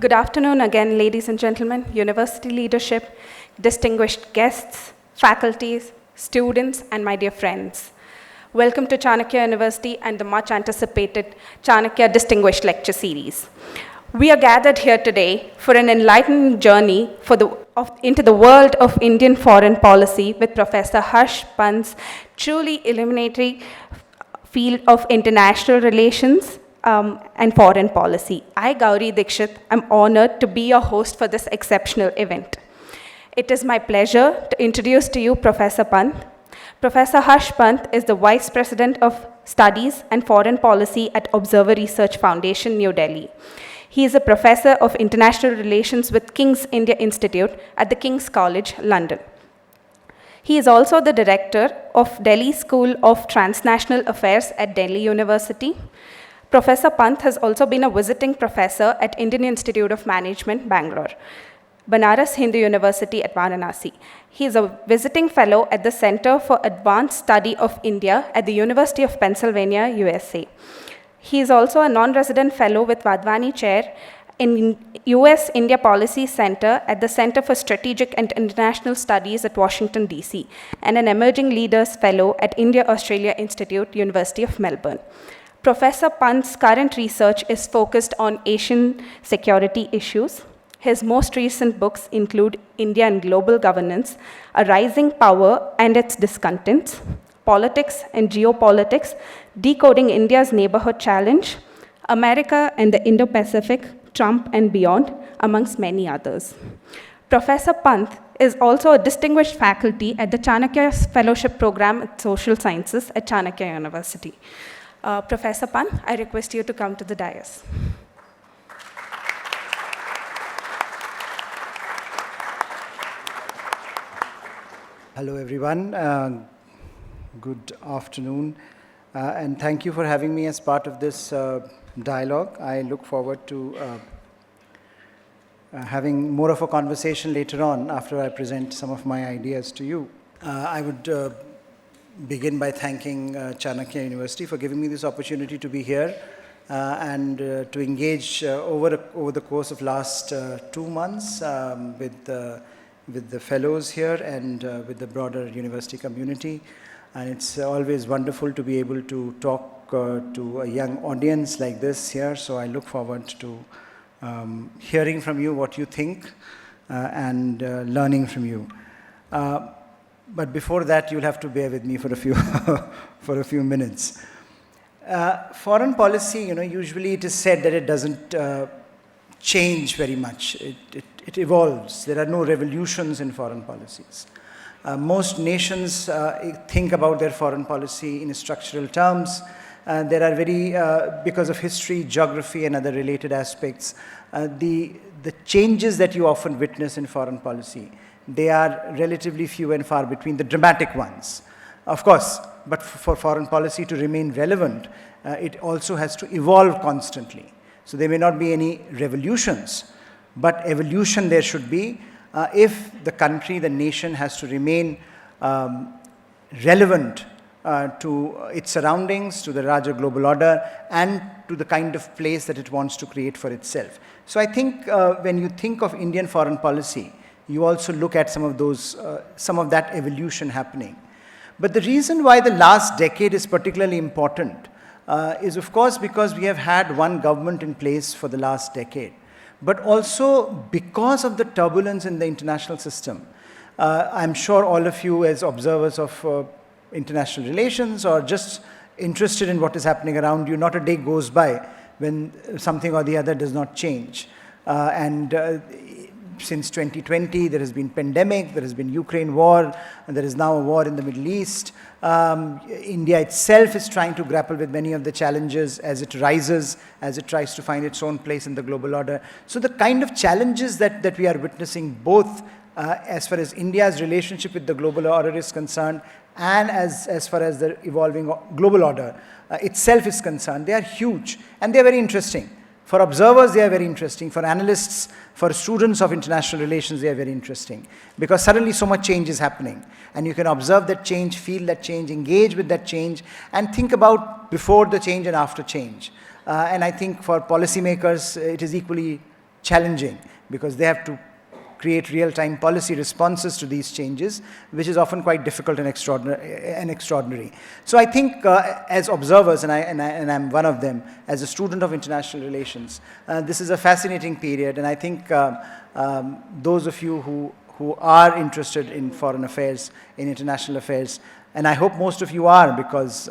Good afternoon again, ladies and gentlemen, university leadership, distinguished guests, faculties, students, and my dear friends. Welcome to Chanakya University and the much anticipated Chanakya Distinguished Lecture Series. We are gathered here today for an enlightening journey into the world of Indian foreign policy with Professor Harsh Pant's truly illuminatory field of international relations and foreign policy. I, Gauri Dikshit, am honored to be your host for this exceptional event. It is my pleasure to introduce to you Professor Pant. Professor Harsh Pant is the Vice President of Studies and Foreign Policy at Observer Research Foundation, New Delhi. He is a Professor of International Relations with King's India Institute at the King's College, London. He is also the Director of Delhi School of Transnational Affairs at Delhi University. Professor Pant has also been a visiting professor at Indian Institute of Management, Bangalore, Banaras Hindu University at Varanasi. He is a visiting fellow at the Center for Advanced Study of India at the University of Pennsylvania, USA. He is also a non-resident fellow with Vadvani Chair in US India Policy Center at the Center for Strategic and International Studies at Washington, D.C., and an Emerging Leaders Fellow at India-Australia Institute, University of Melbourne. Professor Pant's current research is focused on Asian security issues. His most recent books include India and Global Governance, A Rising Power and Its Discontents, Politics and Geopolitics, Decoding India's Neighborhood Challenge, America and the Indo-Pacific, Trump and Beyond, amongst many others. Professor Pant is also a distinguished faculty at the Chanakya Fellowship Program in Social Sciences at Chanakya University. Professor Pant, I request you to come to the dais. Hello, everyone. Good afternoon, and thank you for having me as part of this dialogue. I look forward to having more of a conversation later on after I present some of my ideas to you. I would begin by thanking Chanakya University for giving me this opportunity to be here and to engage over the course of last 2 months with the fellows here and with the broader university community. And it's always wonderful to be able to talk to a young audience like this here. So I look forward to hearing from you what you think and learning from you. But before that, you'll have to bear with me for a few minutes. Foreign policy, usually it is said that it doesn't change very much. It evolves. There are no revolutions in foreign policies. Most nations think about their foreign policy in structural terms. There are because of history, geography, and other related aspects, the changes that you often witness in foreign policy, they are relatively few and far between, the dramatic ones. Of course, but for foreign policy to remain relevant, it also has to evolve constantly. So there may not be any revolutions, but evolution there should be if the country, the nation has to remain relevant to its surroundings, to the larger global order, and to the kind of place that it wants to create for itself. So I think when you think of Indian foreign policy, you also look at some of that evolution happening. But the reason why the last decade is particularly important is, of course, because we have had one government in place for the last decade, but also because of the turbulence in the international system. I'm sure all of you as observers of international relations or just interested in what is happening around you, not a day goes by when something or the other does not change. Since 2020, there has been pandemic, there has been Ukraine war, and there is now a war in the Middle East. India itself is trying to grapple with many of the challenges as it rises, as it tries to find its own place in the global order. So the kind of challenges that we are witnessing, both as far as India's relationship with the global order is concerned, and as far as the evolving global order itself is concerned, they are huge, and they are very interesting. For observers, they are very interesting. For analysts, for students of international relations, they are very interesting. Because suddenly so much change is happening. And you can observe that change, feel that change, engage with that change, and think about before the change and after change. And I think for policymakers, it is equally challenging because they have to create real-time policy responses to these changes, which is often quite difficult and extraordinary. So I think as observers, and I'm one of them, as a student of international relations, this is a fascinating period, and I think those of you who are interested in foreign affairs, in international affairs, and I hope most of you are, because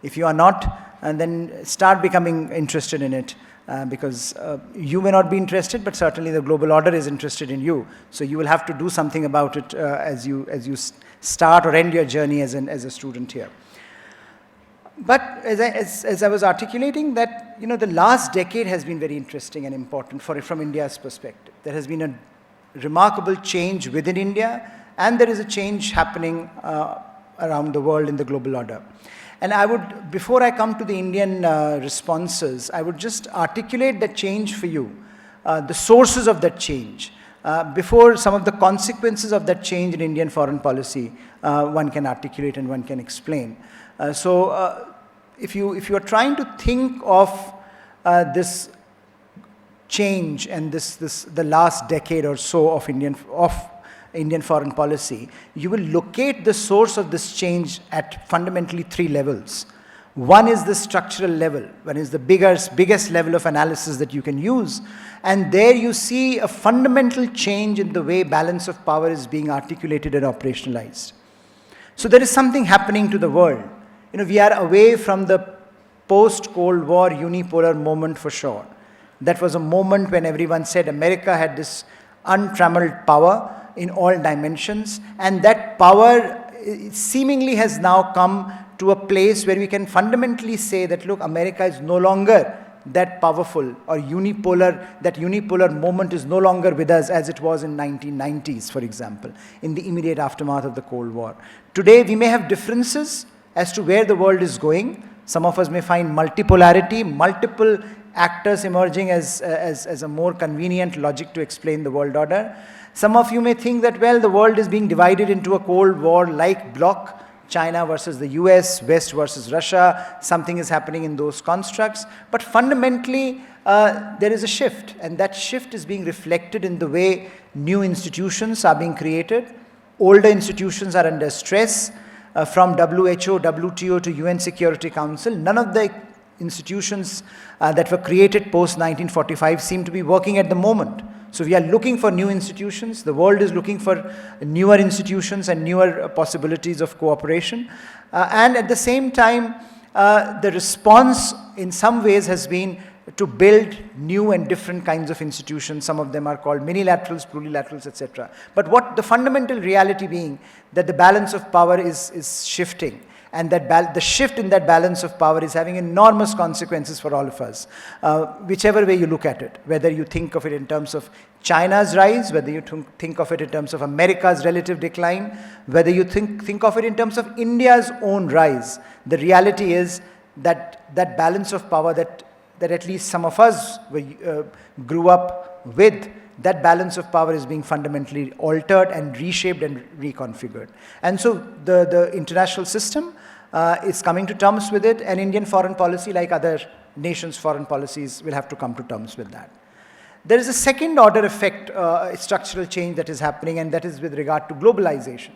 if you are not, then start becoming interested in it. Because you may not be interested, but certainly the global order is interested in you. So you will have to do something about it as you start or end your journey as a student here. But as I was articulating, that the last decade has been very interesting and important from India's perspective. There has been a remarkable change within India, and there is a change happening around the world in the global order. And I would, before I come to the Indian responses, I would just articulate that change for you, the sources of that change, before some of the consequences of that change in Indian foreign policy one can articulate and one can explain. So if you are trying to think of this change and the last decade or so of Indian foreign policy, you will locate the source of this change at fundamentally 3 levels. One is the structural level, one is the biggest level of analysis that you can use, and there you see a fundamental change in the way balance of power is being articulated and operationalized. So there is something happening to the world. We are away from the post-Cold War unipolar moment for sure. That was a moment when everyone said America had this untrammeled power in all dimensions, and that power seemingly has now come to a place where we can fundamentally say that, look, America is no longer that powerful, or that unipolar moment is no longer with us as it was in 1990s, for example, in the immediate aftermath of the Cold War. Today, we may have differences as to where the world is going. Some of us may find multipolarity, multiple actors emerging as a more convenient logic to explain the world order. Some of you may think that, well, the world is being divided into a Cold War-like bloc, China versus the US, West versus Russia, something is happening in those constructs. But fundamentally, there is a shift, and that shift is being reflected in the way new institutions are being created. Older institutions are under stress, from WHO, WTO to UN Security Council. None of the institutions that were created post-1945 seem to be working at the moment. So we are looking for new institutions. The world is looking for newer institutions and newer possibilities of cooperation. And at the same time, the response in some ways has been to build new and different kinds of institutions. Some of them are called minilaterals, plurilaterals, etc. But what the fundamental reality being that the balance of power is shifting. And that the shift in that balance of power is having enormous consequences for all of us, whichever way you look at it, whether you think of it in terms of China's rise, whether you think of it in terms of America's relative decline, whether you think of it in terms of India's own rise. The reality is that that balance of power that at least some of us grew up with, that balance of power is being fundamentally altered and reshaped and reconfigured. And so the international system is coming to terms with it, and Indian foreign policy, like other nations' foreign policies, will have to come to terms with that. There is a second order effect, structural change that is happening, and that is with regard to globalization.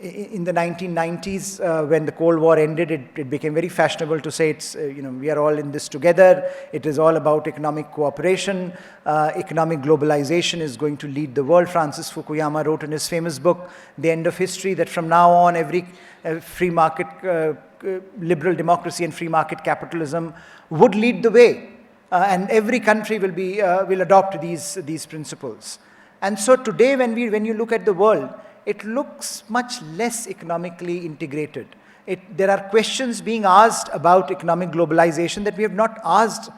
In the 1990s, when the Cold War ended, it became very fashionable to say it's, we are all in this together. It is all about economic cooperation. Economic globalization is going to lead the world. Francis Fukuyama wrote in his famous book, The End of History, that from now on, every free market, liberal democracy and free market capitalism would lead the way. And every country will adopt these principles. And so today, when you look at the world, it looks much less economically integrated. There are questions being asked about economic globalization that we have not asked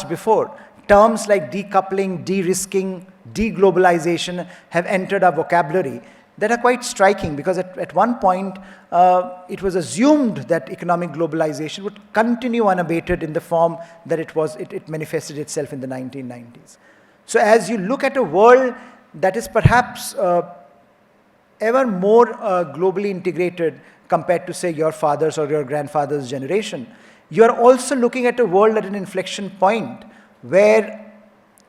before. Terms like decoupling, de-risking, deglobalization have entered our vocabulary that are quite striking, because at one point it was assumed that economic globalization would continue unabated in the form that it manifested itself in the 1990s. So as you look at a world that is perhaps ever more globally integrated compared to, say, your father's or your grandfather's generation, you are also looking at a world at an inflection point where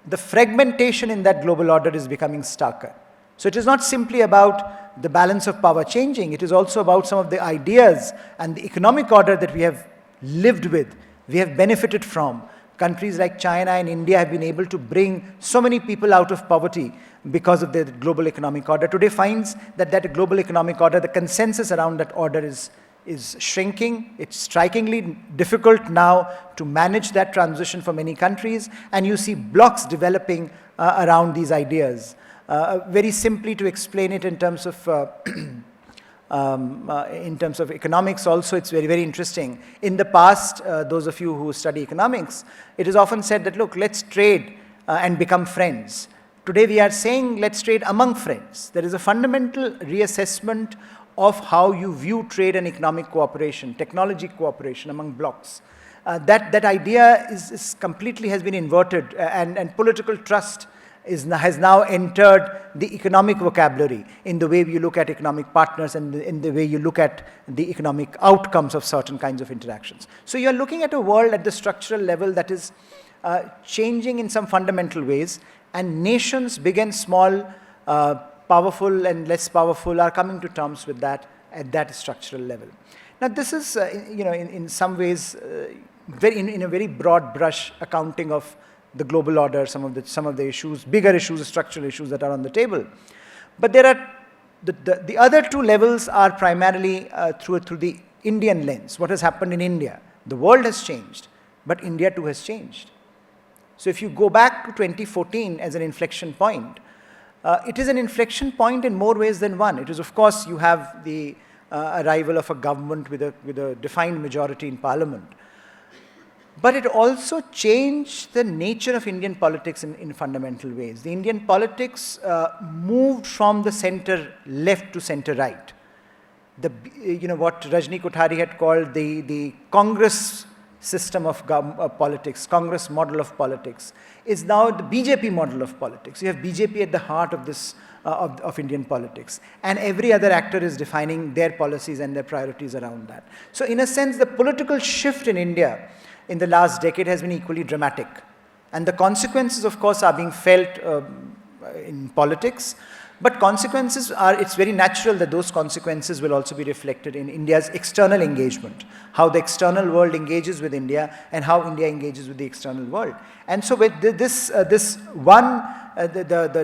the fragmentation in that global order is becoming starker. So it is not simply about the balance of power changing, it is also about some of the ideas and the economic order that we have lived with, we have benefited from. Countries like China and India have been able to bring so many people out of poverty because of the global economic order. Today finds that that global economic order, the consensus around that order is shrinking. It's strikingly difficult now to manage that transition for many countries, and you see blocks developing around these ideas. Very simply to explain it in terms of economics also, it's very, very interesting. In the past, those of you who study economics, it is often said that, look, let's trade and become friends. Today we are saying, let's trade among friends. There is a fundamental reassessment of how you view trade and economic cooperation, technology cooperation among blocks. That idea is completely has been inverted, and political trust has now entered the economic vocabulary in the way you look at economic partners and in the way you look at the economic outcomes of certain kinds of interactions. So you're looking at a world at the structural level that is changing in some fundamental ways, and nations, big and small, powerful and less powerful, are coming to terms with that at that structural level. Now this is, in some ways, in a very broad brush accounting of the global order, some of the issues, bigger issues, structural issues that are on the table. But there are the other two levels are primarily through the Indian lens. What has happened in India? The world has changed, but India too has changed. So if you go back to 2014 as an inflection point, it is an inflection point in more ways than one. It is, of course, you have the arrival of a government with a defined majority in parliament. But it also changed the nature of Indian politics in fundamental ways. The Indian politics moved from the center left to center right. What Rajni Kothari had called the Congress system of politics, Congress model of politics, is now the BJP model of politics. You have BJP at the heart of this of Indian politics, and every other actor is defining their policies and their priorities around that. So in a sense, the political shift in India in the last decade has been equally dramatic. And the consequences, of course, are being felt in politics. But consequences are, it's very natural that those consequences will also be reflected in India's external engagement, how the external world engages with India and how India engages with the external world. And so with the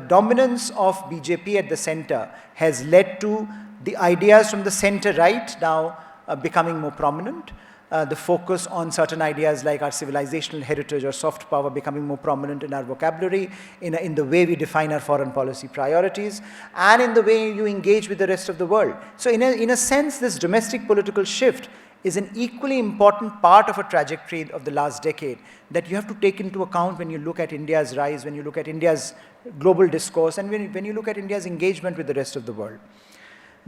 dominance of BJP at the center has led to the ideas from the center right now becoming more prominent. The focus on certain ideas like our civilizational heritage or soft power becoming more prominent in our vocabulary, in the way we define our foreign policy priorities, and in the way you engage with the rest of the world. So in a sense, this domestic political shift is an equally important part of a trajectory of the last decade that you have to take into account when you look at India's rise, when you look at India's global discourse, and when you look at India's engagement with the rest of the world.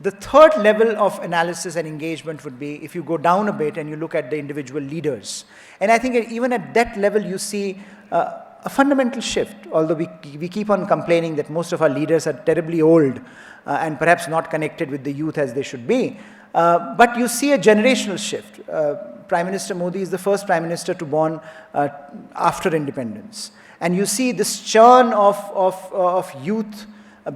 The third level of analysis and engagement would be if you go down a bit and you look at the individual leaders. And I think even at that level you see a fundamental shift, although we keep on complaining that most of our leaders are terribly old and perhaps not connected with the youth as they should be. But you see a generational shift. Prime Minister Modi is the first Prime Minister to born after independence. And you see this churn of youth.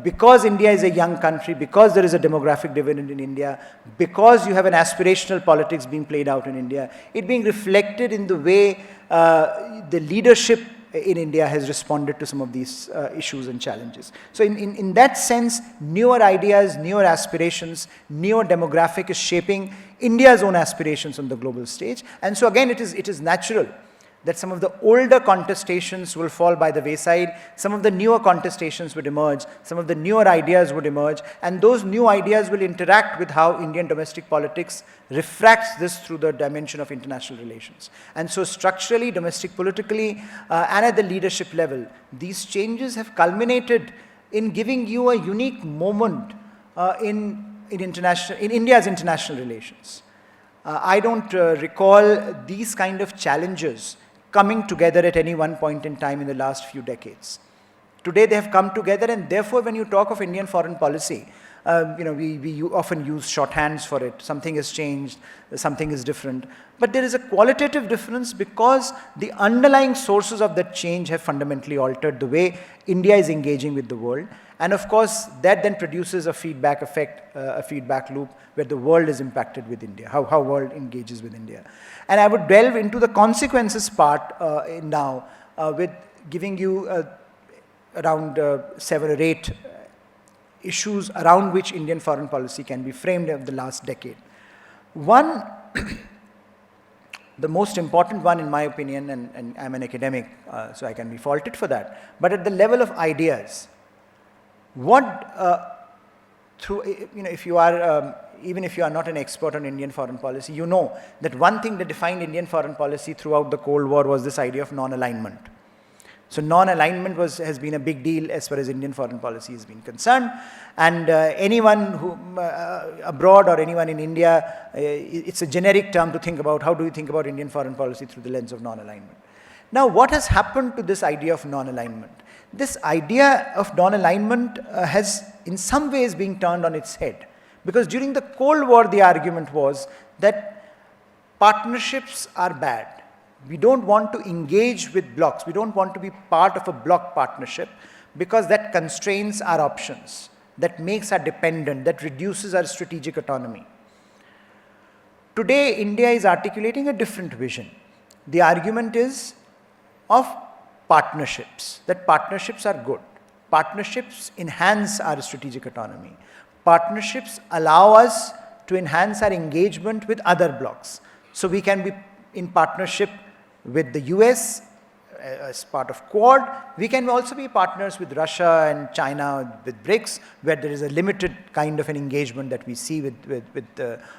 Because India is a young country, because there is a demographic dividend in India, because you have an aspirational politics being played out in India, it being reflected in the way the leadership in India has responded to some of these issues and challenges. So in that sense, newer ideas, newer aspirations, newer demographic is shaping India's own aspirations on the global stage. And so again, it is natural that some of the older contestations will fall by the wayside, some of the newer contestations would emerge, some of the newer ideas would emerge, and those new ideas will interact with how Indian domestic politics refracts this through the dimension of international relations. And so structurally, domestic politically, and at the leadership level, these changes have culminated in giving you a unique moment in India's international relations. I don't recall these kind of challenges coming together at any one point in time in the last few decades. Today they have come together, and therefore when you talk of Indian foreign policy, We often use shorthands for it. Something has changed, something is different. But there is a qualitative difference because the underlying sources of that change have fundamentally altered the way India is engaging with the world. And of course, that then produces a feedback effect, a feedback loop where the world is impacted with India, how world engages with India. And I would delve into the consequences part now with giving you around 7 or 8 issues around which Indian foreign policy can be framed over the last decade. One, the most important one in my opinion, and I'm an academic, so I can be faulted for that, but at the level of ideas, if you are, even if you are not an expert on Indian foreign policy, you know that one thing that defined Indian foreign policy throughout the Cold War was this idea of non-alignment. So non-alignment has been a big deal as far as Indian foreign policy has been concerned. And anyone who abroad or anyone in India, it's a generic term to think about how do you think about Indian foreign policy through the lens of non-alignment. Now, what has happened to this idea of non-alignment? This idea of non-alignment has in some ways been turned on its head. Because during the Cold War, the argument was that partnerships are bad. We don't want to engage with blocs. We don't want to be part of a bloc partnership because that constrains our options, that makes us dependent, that reduces our strategic autonomy. Today, India is articulating a different vision. The argument is of partnerships, that partnerships are good. Partnerships enhance our strategic autonomy. Partnerships allow us to enhance our engagement with other blocs. So we can be in partnership with the US as part of Quad. We can also be partners with Russia and China, with BRICS, where there is a limited kind of an engagement that we see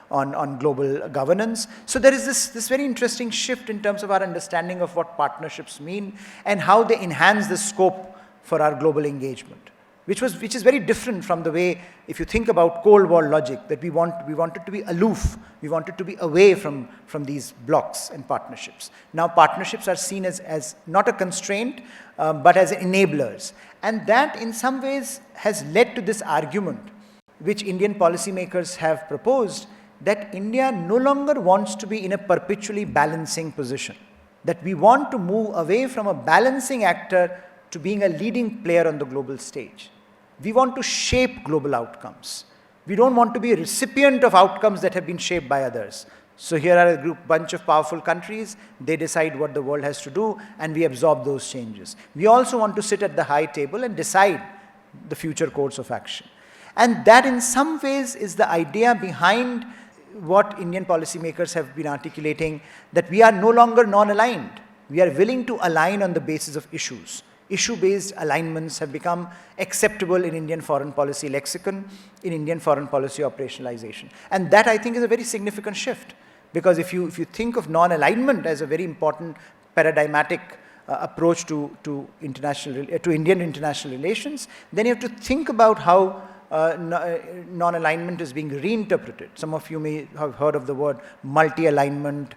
on global governance. So there is this very interesting shift in terms of our understanding of what partnerships mean and how they enhance the scope for our global engagement, which is very different from the way, if you think about Cold War logic, that we wanted to be aloof, we wanted to be away from these blocs and partnerships. Now partnerships are seen as not a constraint, but as enablers. And that in some ways has led to this argument, which Indian policymakers have proposed, that India no longer wants to be in a perpetually balancing position, that we want to move away from a balancing actor to being a leading player on the global stage. We want to shape global outcomes. We don't want to be a recipient of outcomes that have been shaped by others. So here are a bunch of powerful countries, they decide what the world has to do, and we absorb those changes. We also want to sit at the high table and decide the future course of action. And that in some ways is the idea behind what Indian policymakers have been articulating, that we are no longer non-aligned. We are willing to align on the basis of issues. Issue-based alignments have become acceptable in Indian foreign policy lexicon, in Indian foreign policy operationalization. And that, I think, is a very significant shift. Because if you think of non-alignment as a very important paradigmatic approach to Indian international relations, then you have to think about how non-alignment is being reinterpreted. Some of you may have heard of the word multi-alignment,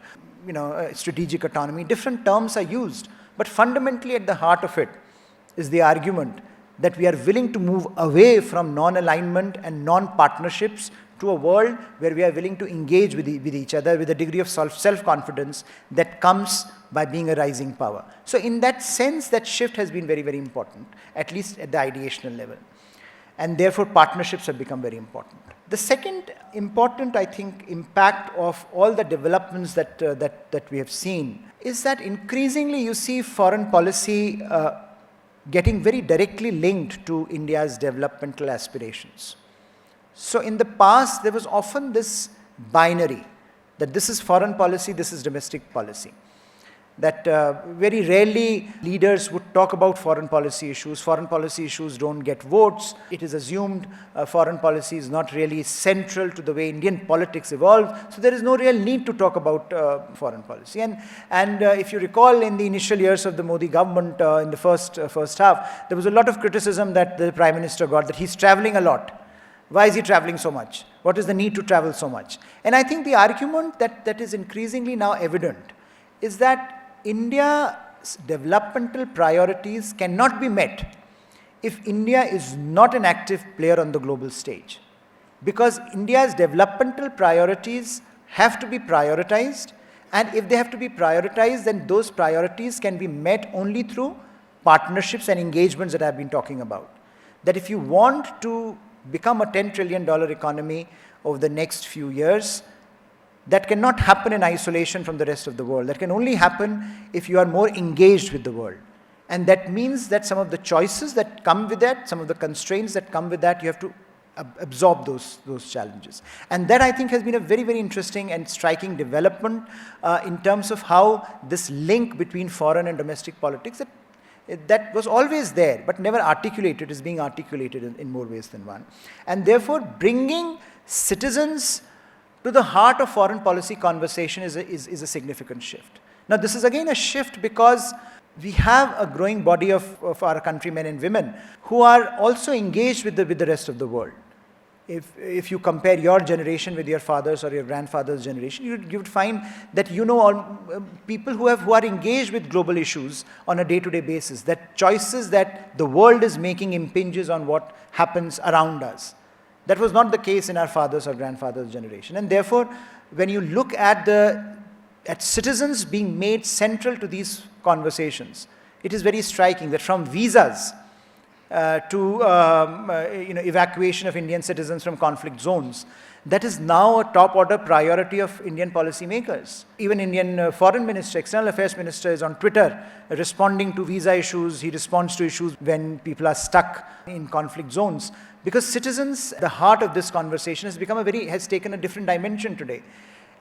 strategic autonomy. Different terms are used. But fundamentally at the heart of it is the argument that we are willing to move away from non-alignment and non-partnerships to a world where we are willing to engage with each other with a degree of self-confidence that comes by being a rising power. So in that sense, that shift has been very, very important, at least at the ideational level. And therefore, partnerships have become very important. The second important, I think, impact of all the developments that we have seen is that increasingly you see foreign policy getting very directly linked to India's developmental aspirations. So in the past, there was often this binary, that this is foreign policy, this is domestic policy. That very rarely leaders would talk about foreign policy issues. Foreign policy issues don't get votes. It is assumed foreign policy is not really central to the way Indian politics evolved. So there is no real need to talk about foreign policy. And if you recall, in the initial years of the Modi government, in the first half, there was a lot of criticism that the Prime Minister got, that he's traveling a lot. Why is he traveling so much? What is the need to travel so much? And I think the argument that is increasingly now evident is that India's developmental priorities cannot be met if India is not an active player on the global stage. because India's developmental priorities have to be prioritized, and if they have to be prioritized, then those priorities can be met only through partnerships and engagements that I've been talking about. That if you want to become a $10 trillion economy over the next few years, that cannot happen in isolation from the rest of the world. That can only happen if you are more engaged with the world. And that means that some of the choices that come with that, some of the constraints that come with that, you have to absorb those challenges. And that, I think, has been a very, very interesting and striking development in terms of how this link between foreign and domestic politics, that was always there, but never articulated, is being articulated in more ways than one. And therefore, bringing citizens to the heart of foreign policy conversation is a significant shift. Now, this is again a shift because we have a growing body of our countrymen and women who are also engaged with the rest of the world. If you compare your generation with your father's or your grandfather's generation, you would find that people who are engaged with global issues on a day-to-day basis, that choices that the world is making impinges on what happens around us. That was not the case in our father's or grandfather's generation. And therefore, when you look at citizens being made central to these conversations, it is very striking that from visas to evacuation of Indian citizens from conflict zones, that is now a top order priority of Indian policymakers. Even Indian foreign minister, external affairs minister is on Twitter responding to visa issues. He responds to issues when people are stuck in conflict zones. Because citizens, the heart of this conversation has taken a different dimension today.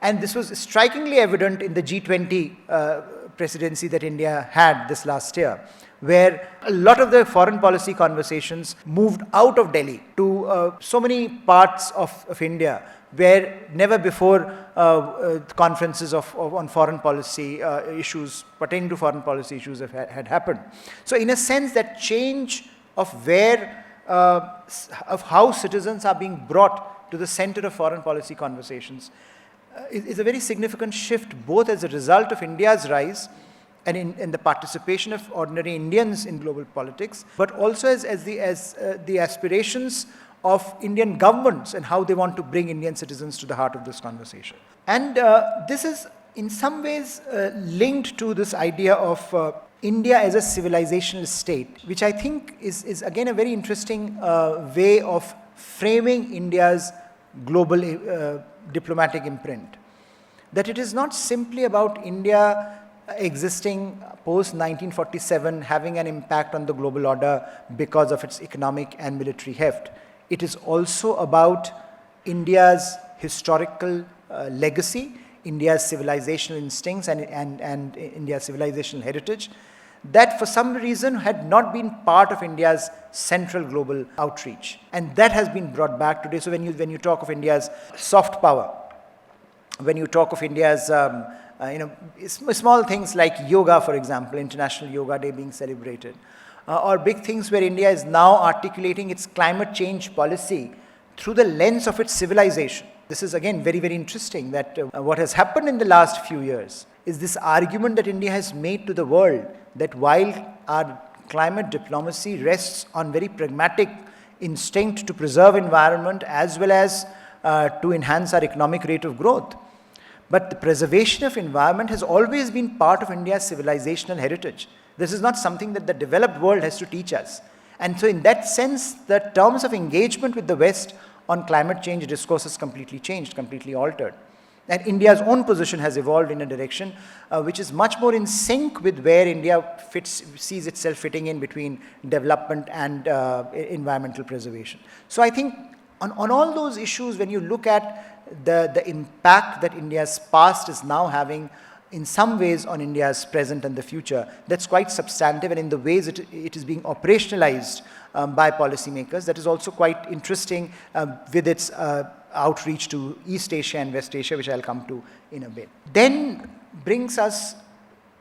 And this was strikingly evident in the G20 presidency that India had this last year, where a lot of the foreign policy conversations moved out of Delhi to so many parts of India where never before conferences on foreign policy issues, pertaining to foreign policy issues had happened. So in a sense, that change of how citizens are being brought to the center of foreign policy conversations is a very significant shift, both as a result of India's rise and in the participation of ordinary Indians in global politics, but also as the aspirations of Indian governments and how they want to bring Indian citizens to the heart of this conversation. And this is in some ways linked to this idea of India as a civilizational state, which I think is again a very interesting way of framing India's global diplomatic imprint. That it is not simply about India existing post-1947, having an impact on the global order because of its economic and military heft. It is also about India's historical legacy, India's civilizational instincts and India's civilizational heritage, that for some reason had not been part of India's central global outreach. And that has been brought back today. So when you talk of India's soft power, when you talk of India's small things like yoga, for example, International Yoga Day being celebrated, or big things where India is now articulating its climate change policy through the lens of its civilization. This is again very, very interesting that what has happened in the last few years is this argument that India has made to the world that while our climate diplomacy rests on very pragmatic instinct to preserve environment as well as to enhance our economic rate of growth, but the preservation of environment has always been part of India's civilizational heritage. This is not something that the developed world has to teach us. And so in that sense, the terms of engagement with the West on climate change discourse has completely changed, completely altered. And India's own position has evolved in a direction which is much more in sync with where India sees itself fitting in between development and environmental preservation. So I think on all those issues, when you look at the impact that India's past is now having in some ways on India's present and the future, that's quite substantive, and in the ways it is being operationalized by policymakers, that is also quite interesting with its outreach to East Asia and West Asia, which I'll come to in a bit. Then brings us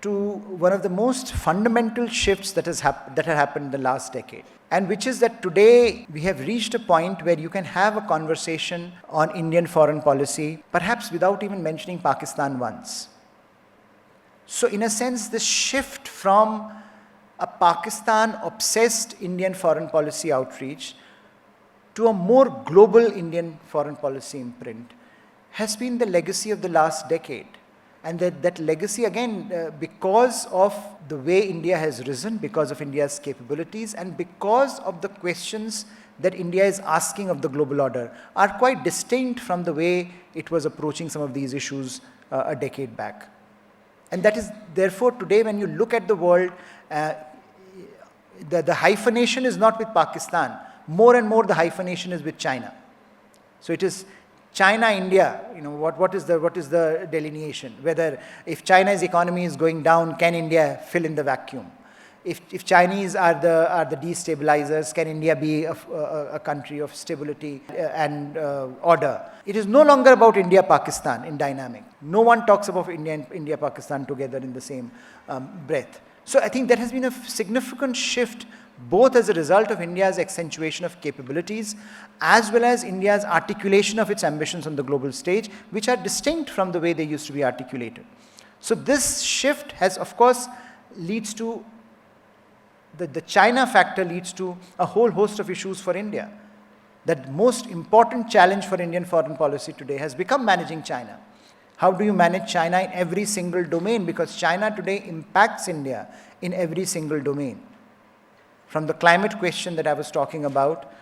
to one of the most fundamental shifts that have happened in the last decade, and which is that today we have reached a point where you can have a conversation on Indian foreign policy, perhaps without even mentioning Pakistan once. So in a sense, this shift from a Pakistan-obsessed Indian foreign policy outreach to a more global Indian foreign policy imprint has been the legacy of the last decade. And that legacy, again, because of the way India has risen, because of India's capabilities, and because of the questions that India is asking of the global order, are quite distinct from the way it was approaching some of these issues a decade back. And that is, therefore, today when you look at the world, the hyphenation is not with Pakistan. More and more the hyphenation is with China. So it is China, India, what is the delineation? Whether if China's economy is going down, can India fill in the vacuum? If Chinese are the destabilizers, can India be a country of stability and order? It is no longer about India-Pakistan in dynamic. No one talks about India-Pakistan together in the same breath. So I think that has been a significant shift, both as a result of India's accentuation of capabilities, as well as India's articulation of its ambitions on the global stage, which are distinct from the way they used to be articulated. So this shift has, of course, leads to, the China factor leads to a whole host of issues for India. That most important challenge for Indian foreign policy today has become managing China. How do you manage China in every single domain? Because China today impacts India in every single domain. From the climate question that I was talking about,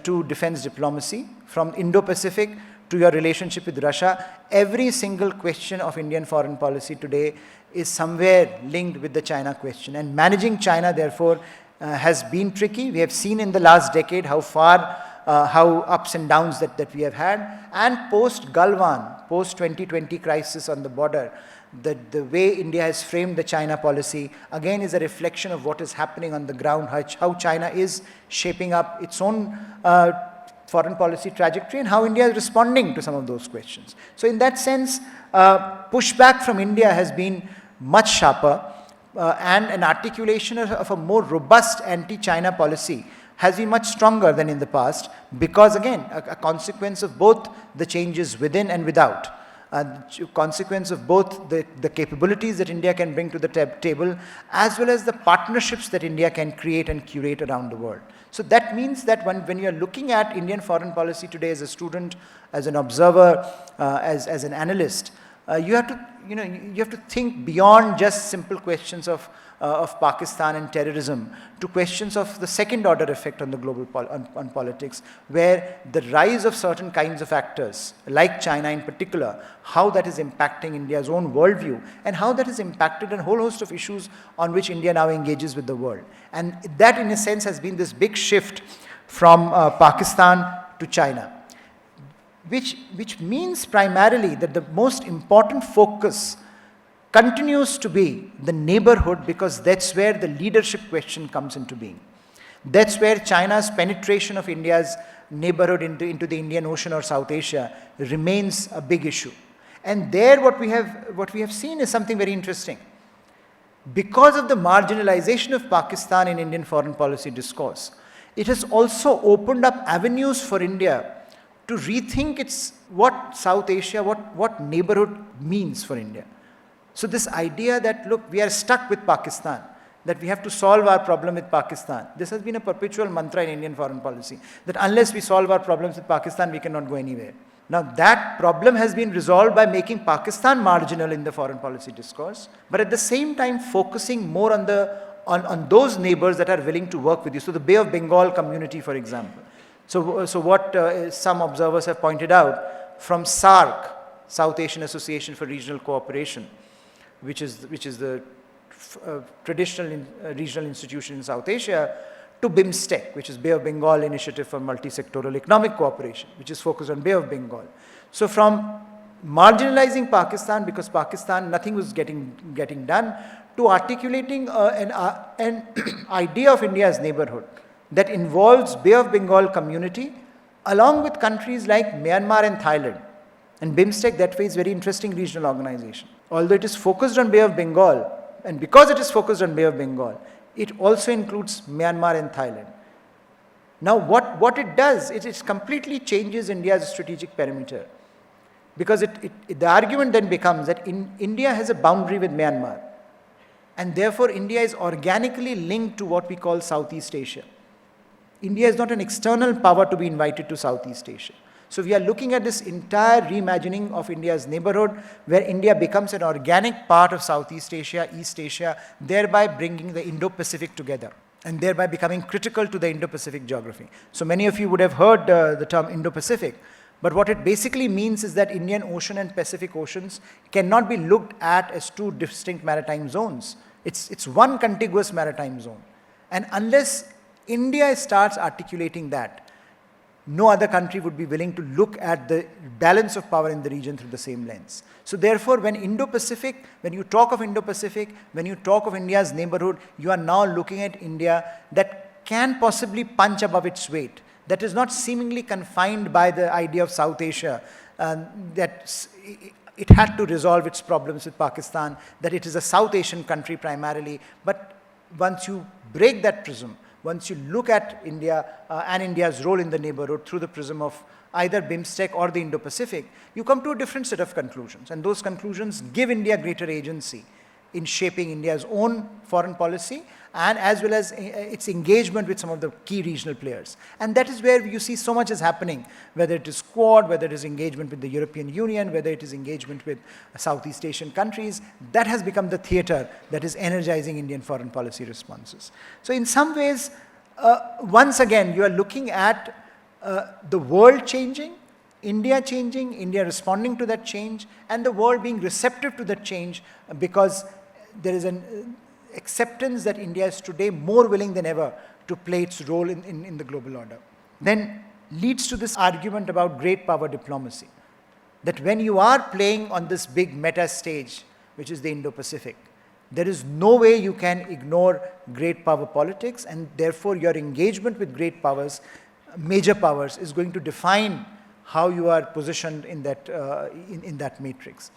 to defense diplomacy, from Indo-Pacific to your relationship with Russia, every single question of Indian foreign policy today is somewhere linked with the China question. And managing China, therefore, has been tricky. We have seen in the last decade how ups and downs that we have had. And post-Galwan, post-2020 crisis on the border, the way India has framed the China policy, again, is a reflection of what is happening on the ground, how China is shaping up its own foreign policy trajectory and how India is responding to some of those questions. So in that sense, pushback from India has been much sharper, and an articulation of a more robust anti-China policy has been much stronger than in the past, because again, a consequence of both the changes within and without. Consequence of both the capabilities that India can bring to the table, as well as the partnerships that India can create and curate around the world. So that means that when you are looking at Indian foreign policy today as a student, as an observer, as an analyst, you have to think beyond just simple questions of Pakistan and terrorism to questions of the second order effect on the global on politics, where the rise of certain kinds of actors, like China in particular, how that is impacting India's own worldview, and how that has impacted a whole host of issues on which India now engages with the world. And that, in a sense, has been this big shift from Pakistan to China, which means primarily that the most important focus continues to be the neighborhood, because that's where the leadership question comes into being. That's where China's penetration of India's neighborhood into the Indian Ocean or South Asia remains a big issue. And there what we have seen is something very interesting. Because of the marginalization of Pakistan in Indian foreign policy discourse, it has also opened up avenues for India to rethink what South Asia, what neighborhood means for India. So this idea that, look, we are stuck with Pakistan, that we have to solve our problem with Pakistan, this has been a perpetual mantra in Indian foreign policy, that unless we solve our problems with Pakistan, we cannot go anywhere. Now that problem has been resolved by making Pakistan marginal in the foreign policy discourse, but at the same time focusing more on those neighbors that are willing to work with you. So the Bay of Bengal community, for example. So what some observers have pointed out, from SARC, South Asian Association for Regional Cooperation, which is the traditional regional institution in South Asia, to BIMSTEC, which is Bay of Bengal Initiative for Multi-Sectoral Economic Cooperation, which is focused on Bay of Bengal. So from marginalizing Pakistan, because Pakistan, nothing was getting done, to articulating an idea of India's neighborhood that involves Bay of Bengal community, along with countries like Myanmar and Thailand. And BIMSTEC, that way, is a very interesting regional organization. Although it is focused on Bay of Bengal, and because it is focused on Bay of Bengal, it also includes Myanmar and Thailand. Now, what it does, it completely changes India's strategic perimeter. Because the argument then becomes that India has a boundary with Myanmar. And therefore, India is organically linked to what we call Southeast Asia. India is not an external power to be invited to Southeast Asia. So we are looking at this entire reimagining of India's neighborhood, where India becomes an organic part of Southeast Asia, East Asia, thereby bringing the Indo-Pacific together, and thereby becoming critical to the Indo-Pacific geography. So many of you would have heard the term Indo-Pacific, but what it basically means is that Indian Ocean and Pacific Oceans cannot be looked at as two distinct maritime zones. It's one contiguous maritime zone. And unless India starts articulating that, no other country would be willing to look at the balance of power in the region through the same lens. So therefore, when Indo-Pacific, when you talk of Indo-Pacific, when you talk of India's neighborhood, you are now looking at India that can possibly punch above its weight, that is not seemingly confined by the idea of South Asia, that it had to resolve its problems with Pakistan, that it is a South Asian country primarily. But once you break that prism, once you look at India and India's role in the neighborhood through the prism of either BIMSTEC or the Indo-Pacific, you come to a different set of conclusions. And those conclusions give India greater agency in shaping India's own foreign policy, and as well as its engagement with some of the key regional players. And that is where you see so much is happening, whether it is Quad, whether it is engagement with the European Union, whether it is engagement with Southeast Asian countries. That has become the theater that is energizing Indian foreign policy responses. So in some ways, once again, you are looking at the world changing, India changing, India responding to that change, and the world being receptive to that change, because there is an acceptance that India is today more willing than ever to play its role in the global order. Then leads to this argument about great power diplomacy, that when you are playing on this big meta stage, which is the Indo-Pacific, there is no way you can ignore great power politics, and therefore your engagement with great powers, major powers, is going to define how you are positioned in that matrix.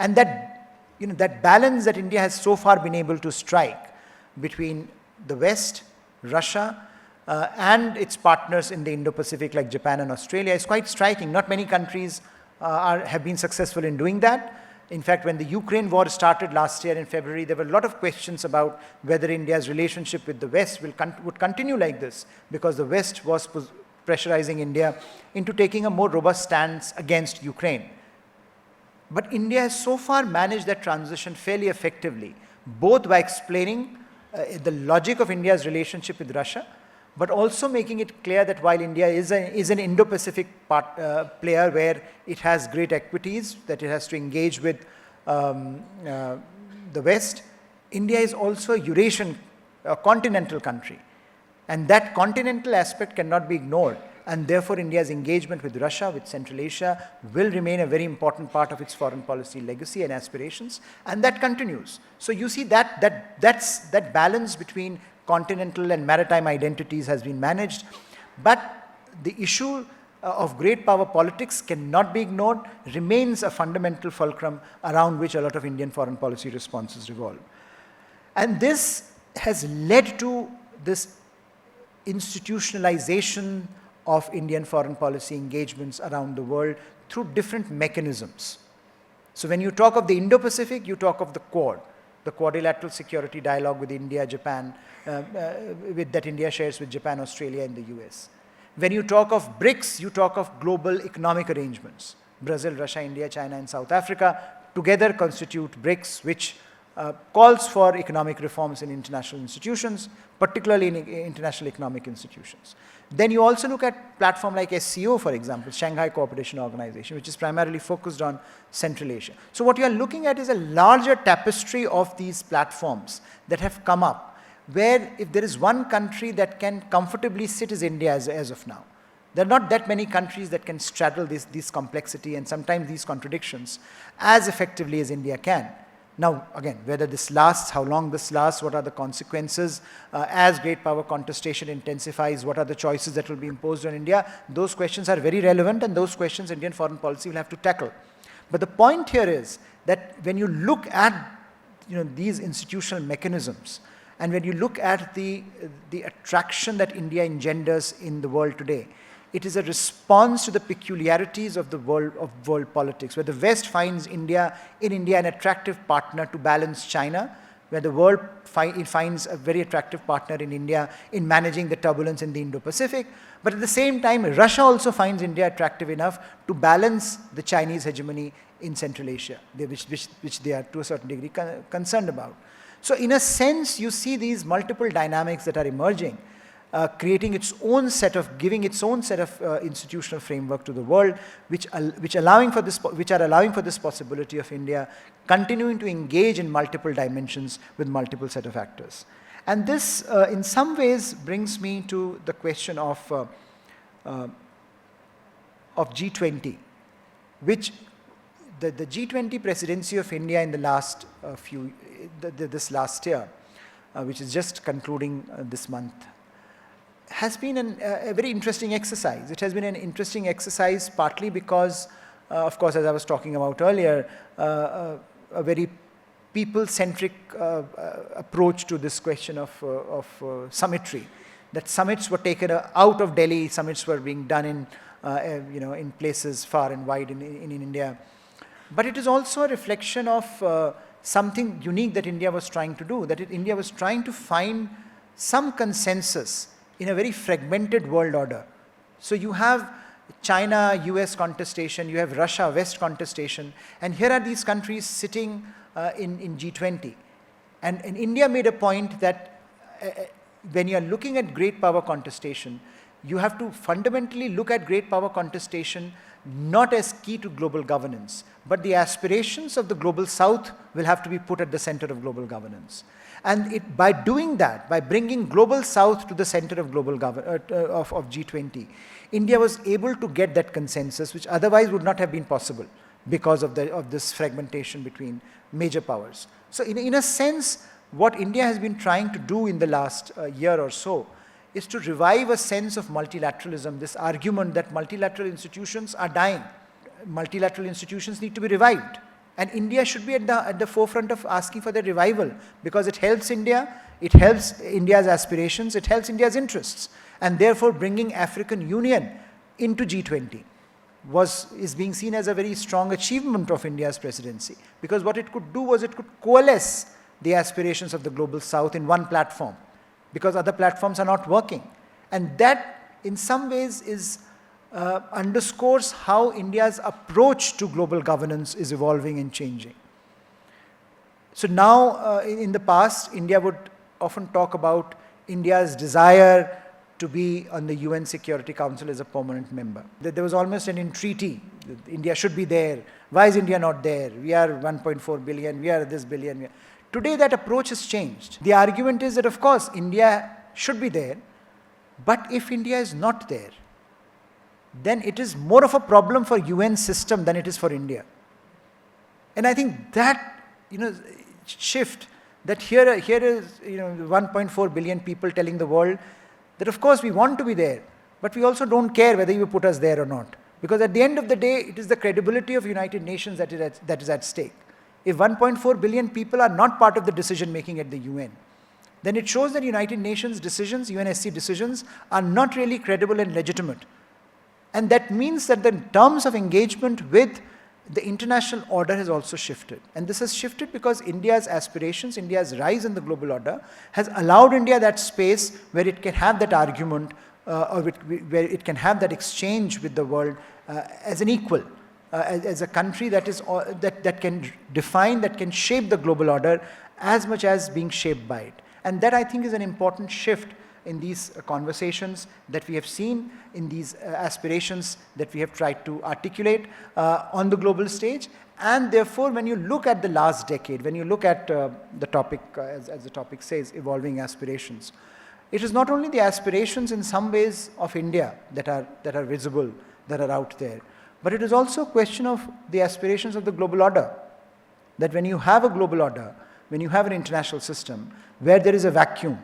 And that, that balance that India has so far been able to strike between the West, Russia, and its partners in the Indo-Pacific like Japan and Australia is quite striking. Not many countries have been successful in doing that. In fact, when the Ukraine war started last year in February, there were a lot of questions about whether India's relationship with the West would continue like this, because the West was pressurizing India into taking a more robust stance against Ukraine. But India has so far managed that transition fairly effectively, both by explaining the logic of India's relationship with Russia, but also making it clear that while India is an Indo-Pacific player where it has great equities, that it has to engage with the West, India is also a Eurasian, continental country. And that continental aspect cannot be ignored. And therefore, India's engagement with Russia, with Central Asia, will remain a very important part of its foreign policy legacy and aspirations, and that continues. So you see that balance between continental and maritime identities has been managed, but the issue of great power politics cannot be ignored, remains a fundamental fulcrum around which a lot of Indian foreign policy responses revolve. And this has led to this institutionalization of Indian foreign policy engagements around the world through different mechanisms. So when you talk of the Indo-Pacific, you talk of the Quad, the quadrilateral security dialogue with India, Japan, that India shares with Japan, Australia, and the US. When you talk of BRICS, you talk of global economic arrangements. Brazil, Russia, India, China, and South Africa together constitute BRICS, which calls for economic reforms in international institutions, particularly in international economic institutions. Then you also look at platforms like SCO, for example, Shanghai Cooperation Organization, which is primarily focused on Central Asia. So what you are looking at is a larger tapestry of these platforms that have come up, where if there is one country that can comfortably sit as India as of now. There are not that many countries that can straddle this complexity and sometimes these contradictions as effectively as India can. Now, again, whether this lasts, how long this lasts, what are the consequences, as great power contestation intensifies, what are the choices that will be imposed on India, those questions are very relevant, and those questions Indian foreign policy will have to tackle. But the point here is that when you look at these institutional mechanisms, and when you look at the attraction that India engenders in the world today, it is a response to the peculiarities of the world politics, where the West finds in India an attractive partner to balance China, where the world it finds a very attractive partner in India in managing the turbulence in the Indo-Pacific. But at the same time, Russia also finds India attractive enough to balance the Chinese hegemony in Central Asia, which they are to a certain degree concerned about. So in a sense, you see these multiple dynamics that are emerging, creating its own set of, giving its own set of institutional framework to the world, which are allowing for this possibility of India continuing to engage in multiple dimensions with multiple set of actors. And this, in some ways, brings me to the question of G20, which the G20 presidency of India in the last this last year, which is just concluding this month, has been a very interesting exercise. It has been an interesting exercise partly because, of course, as I was talking about earlier, a very people-centric approach to this question of summitry. That summits were taken out of Delhi, summits were being done in places far and wide in India. But it is also a reflection of something unique that India was trying to do, that India was trying to find some consensus in a very fragmented world order. So you have China-US contestation, you have Russia-West contestation, and here are these countries sitting in G20. And India made a point that when you are looking at great power contestation, you have to fundamentally look at great power contestation not as key to global governance, but the aspirations of the global south will have to be put at the center of global governance. And by doing that, by bringing global south to the center of global of G20, India was able to get that consensus, which otherwise would not have been possible because of this fragmentation between major powers. So in a sense, what India has been trying to do in the last year or so is to revive a sense of multilateralism, this argument that multilateral institutions are dying. Multilateral institutions need to be revived. And India should be at the forefront of asking for their revival, because it helps India, it helps India's aspirations, it helps India's interests. And therefore bringing African Union into G20 is being seen as a very strong achievement of India's presidency, because what it could do was it could coalesce the aspirations of the global south in one platform, because other platforms are not working. And that, in some ways, underscores how India's approach to global governance is evolving and changing. So now, in the past, India would often talk about India's desire to be on the UN Security Council as a permanent member. There was almost an entreaty. India should be there. Why is India not there? We are 1.4 billion, we are this billion. Today that approach has changed. The argument is that, of course, India should be there, but if India is not there, then it is more of a problem for UN system than it is for India. And I think that, shift, that here is, 1.4 billion people telling the world that, of course, we want to be there, but we also don't care whether you put us there or not. Because at the end of the day, it is the credibility of United Nations that is at stake. If 1.4 billion people are not part of the decision making at the UN, then it shows that United Nations decisions, UNSC decisions, are not really credible and legitimate. And that means that the terms of engagement with the international order has also shifted. And this has shifted because India's aspirations, India's rise in the global order, has allowed India that space where it can have that argument, or where it can have that exchange with the world as an equal. As a country that can define, that can shape the global order as much as being shaped by it. And that, I think, is an important shift in these conversations that we have seen, in these aspirations that we have tried to articulate on the global stage. And therefore, when you look at the last decade, when you look at the topic, as the topic says, evolving aspirations, it is not only the aspirations in some ways of India that are visible, that are out there, but it is also a question of the aspirations of the global order. That when you have a global order, when you have an international system, where there is a vacuum,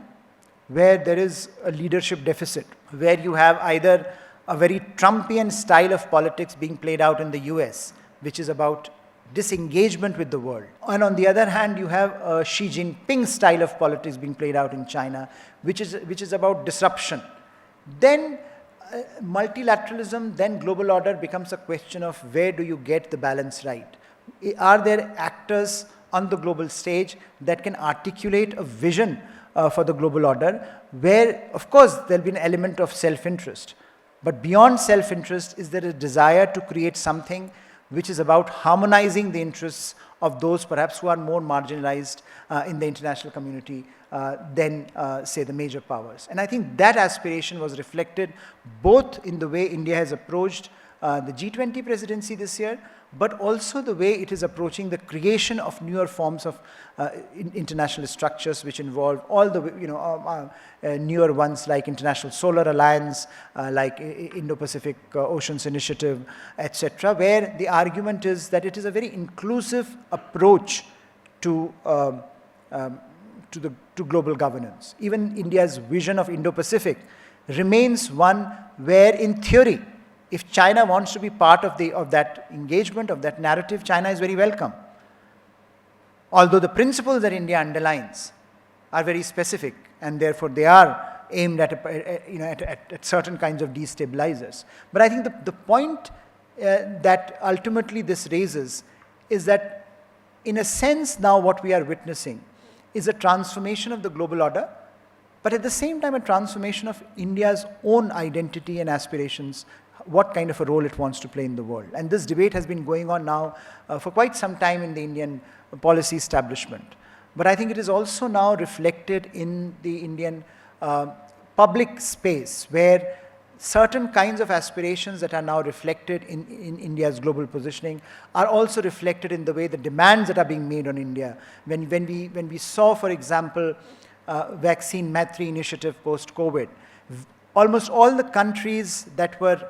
where there is a leadership deficit, where you have either a very Trumpian style of politics being played out in the US, which is about disengagement with the world. And on the other hand, you have a Xi Jinping style of politics being played out in China, which is about disruption. Then multilateralism, then global order becomes a question of where do you get the balance right? Are there actors on the global stage that can articulate a vision for the global order, where, of course, there'll be an element of self-interest. But beyond self-interest, is there a desire to create something which is about harmonizing the interests of those perhaps who are more marginalized in the international community than, say, the major powers. And I think that aspiration was reflected both in the way India has approached the G20 presidency this year, but also the way it is approaching the creation of newer forms of international structures which involve all the newer ones like International Solar Alliance, like Indo-Pacific Oceans Initiative, etc., where the argument is that it is a very inclusive approach to global governance. Even India's vision of Indo-Pacific remains one where, in theory, if China wants to be part of that engagement, of that narrative, China is very welcome. Although the principles that India underlines are very specific, and therefore they are aimed at certain kinds of destabilizers. But I think the point that ultimately this raises is that, in a sense, now what we are witnessing is a transformation of the global order, but at the same time a transformation of India's own identity and aspirations, what kind of a role it wants to play in the world. And this debate has been going on now for quite some time in the Indian policy establishment. But I think it is also now reflected in the Indian public space, where certain kinds of aspirations that are now reflected in India's global positioning are also reflected in the way the demands that are being made on India. When we saw, for example, vaccine Maitri initiative post-COVID, almost all the countries that were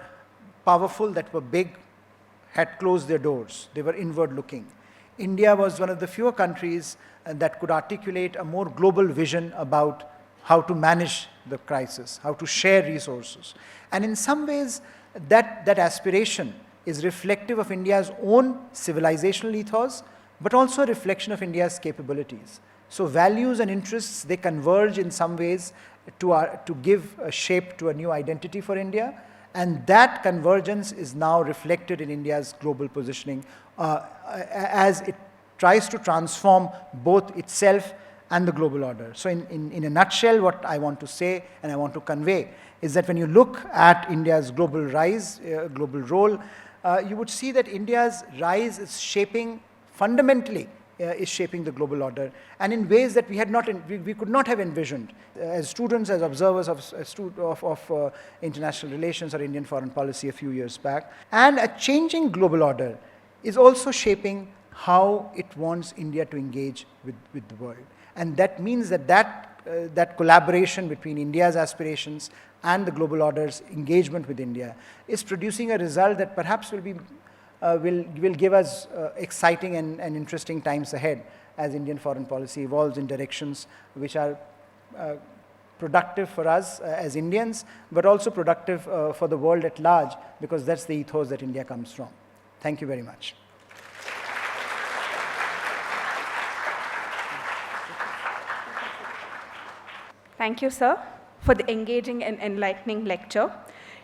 powerful, that were big, had closed their doors. They were inward-looking. India was one of the fewer countries that could articulate a more global vision about how to manage the crisis, how to share resources. And in some ways, that aspiration is reflective of India's own civilizational ethos, but also a reflection of India's capabilities. So values and interests, they converge in some ways to give a shape to a new identity for India. And that convergence is now reflected in India's global positioning as it tries to transform both itself and the global order. So in a nutshell, what I want to say and I want to convey is that when you look at India's global rise, global role, you would see that India's rise is shaping, fundamentally, is shaping the global order, and in ways that we could not have envisioned as students, as observers of international relations or Indian foreign policy a few years back. And a changing global order is also shaping how it wants India to engage with the world. And that means that collaboration between India's aspirations and the global order's engagement with India is producing a result that perhaps will give us exciting and interesting times ahead as Indian foreign policy evolves in directions which are productive for us as Indians, but also productive for the world at large, because that's the ethos that India comes from. Thank you very much. Thank you, sir, for the engaging and enlightening lecture.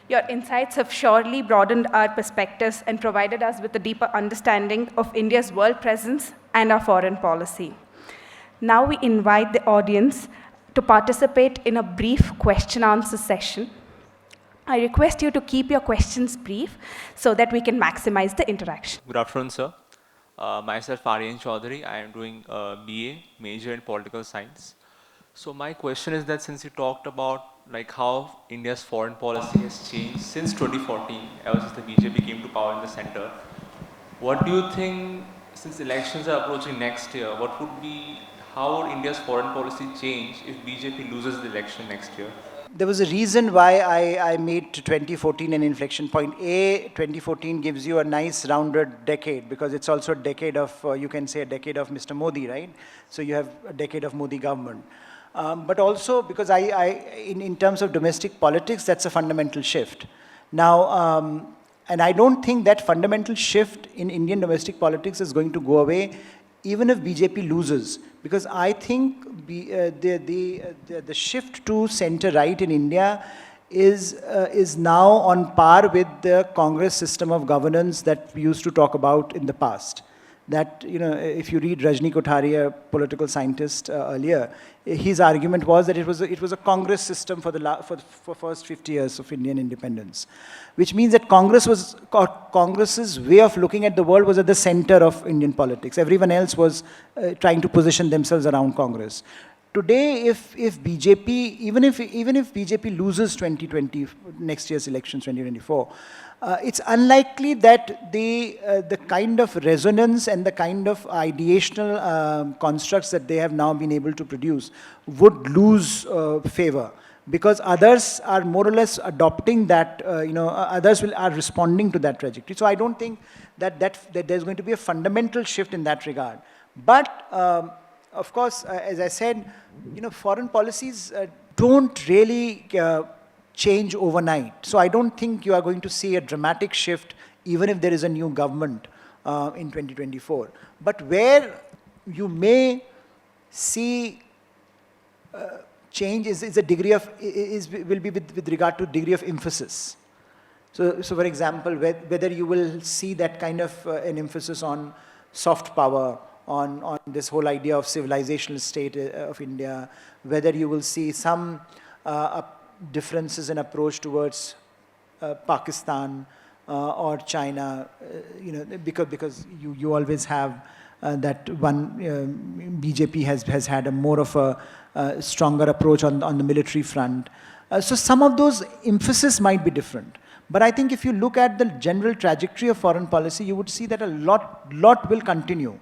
Your insights have surely broadened our perspectives and provided us with a deeper understanding of India's world presence and our foreign policy. Now we invite the audience to participate in a brief question-answer session. I request you to keep your questions brief so that we can maximize the interaction. Good afternoon, sir. Myself, Aryan Chaudhary. I am doing a BA, major in political science. So my question is that since you talked about how India's foreign policy has changed since 2014, ever since the BJP came to power in the center, what do you think, since elections are approaching next year, how would India's foreign policy change if BJP loses the election next year? There was a reason why I made 2014 an inflection point. 2014 gives you a nice rounded decade, because it's also a decade of, you can say a decade of Mr. Modi, right? So you have a decade of Modi government. But also because in terms of domestic politics, that's a fundamental shift. Now, and I don't think that fundamental shift in Indian domestic politics is going to go away even if BJP loses, because I think the shift to center-right in India is now on par with the Congress system of governance that we used to talk about in the past. that, if you read Rajni Kothari, a political scientist earlier, his argument was that it was a Congress system for for first 50 years of Indian independence, which means that Congress's way of looking at the world was at the center of Indian politics. Everyone else was trying to position themselves around Congress. Today, if BJP, even if BJP loses 2020, next year's elections, 2024, it's unlikely that the kind of resonance and the kind of ideational constructs that they have now been able to produce would lose favor, because others are more or less adopting that, others are responding to that trajectory. So I don't think that there's going to be a fundamental shift in that regard. But of course, as I said, foreign policies don't really change overnight. So I don't think you are going to see a dramatic shift even if there is a new government in 2024. But where you may see change is a degree of, will be with regard to degree of emphasis. So for example, whether you will see that kind of an emphasis on soft power, on this whole idea of civilizational state of India, whether you will see some differences in approach towards Pakistan or China, because you always have that one, BJP has had a more of a stronger approach on the military front. So some of those emphasis might be different. But I think if you look at the general trajectory of foreign policy, you would see that a lot will continue.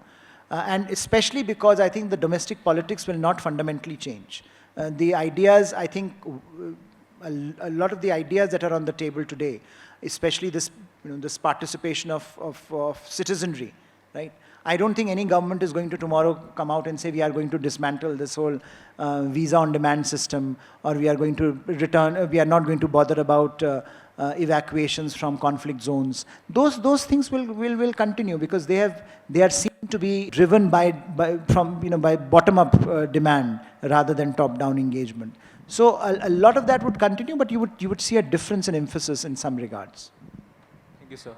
And especially because I think the domestic politics will not fundamentally change. The ideas, I think, a lot of the ideas that are on the table today, especially this, this participation of citizenry, right? I don't think any government is going to tomorrow come out and say we are going to dismantle this whole visa on demand system, or we are going to we are not going to bother about evacuations from conflict zones. Those things will continue, because they are seen to be driven by bottom-up demand rather than top-down engagement. So a lot of that would continue, but you would see a difference in emphasis in some regards. Thank you, sir.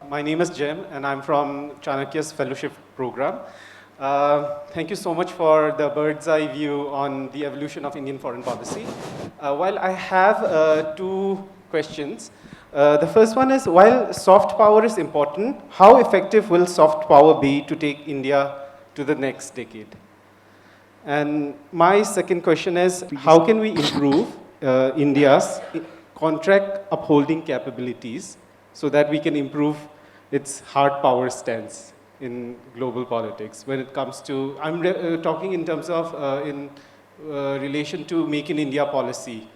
My name is Jem, and I'm from Chanakya's fellowship program. Thank you so much for the bird's eye view on the evolution of Indian foreign policy. While I have two questions. The first one is, while soft power is important, how effective will soft power be to take India to the next decade? And my second question is, how can we improve India's contract upholding capabilities so that we can improve its hard power stance in global politics when it comes to, I'm talking in terms of in relation to Make in India policy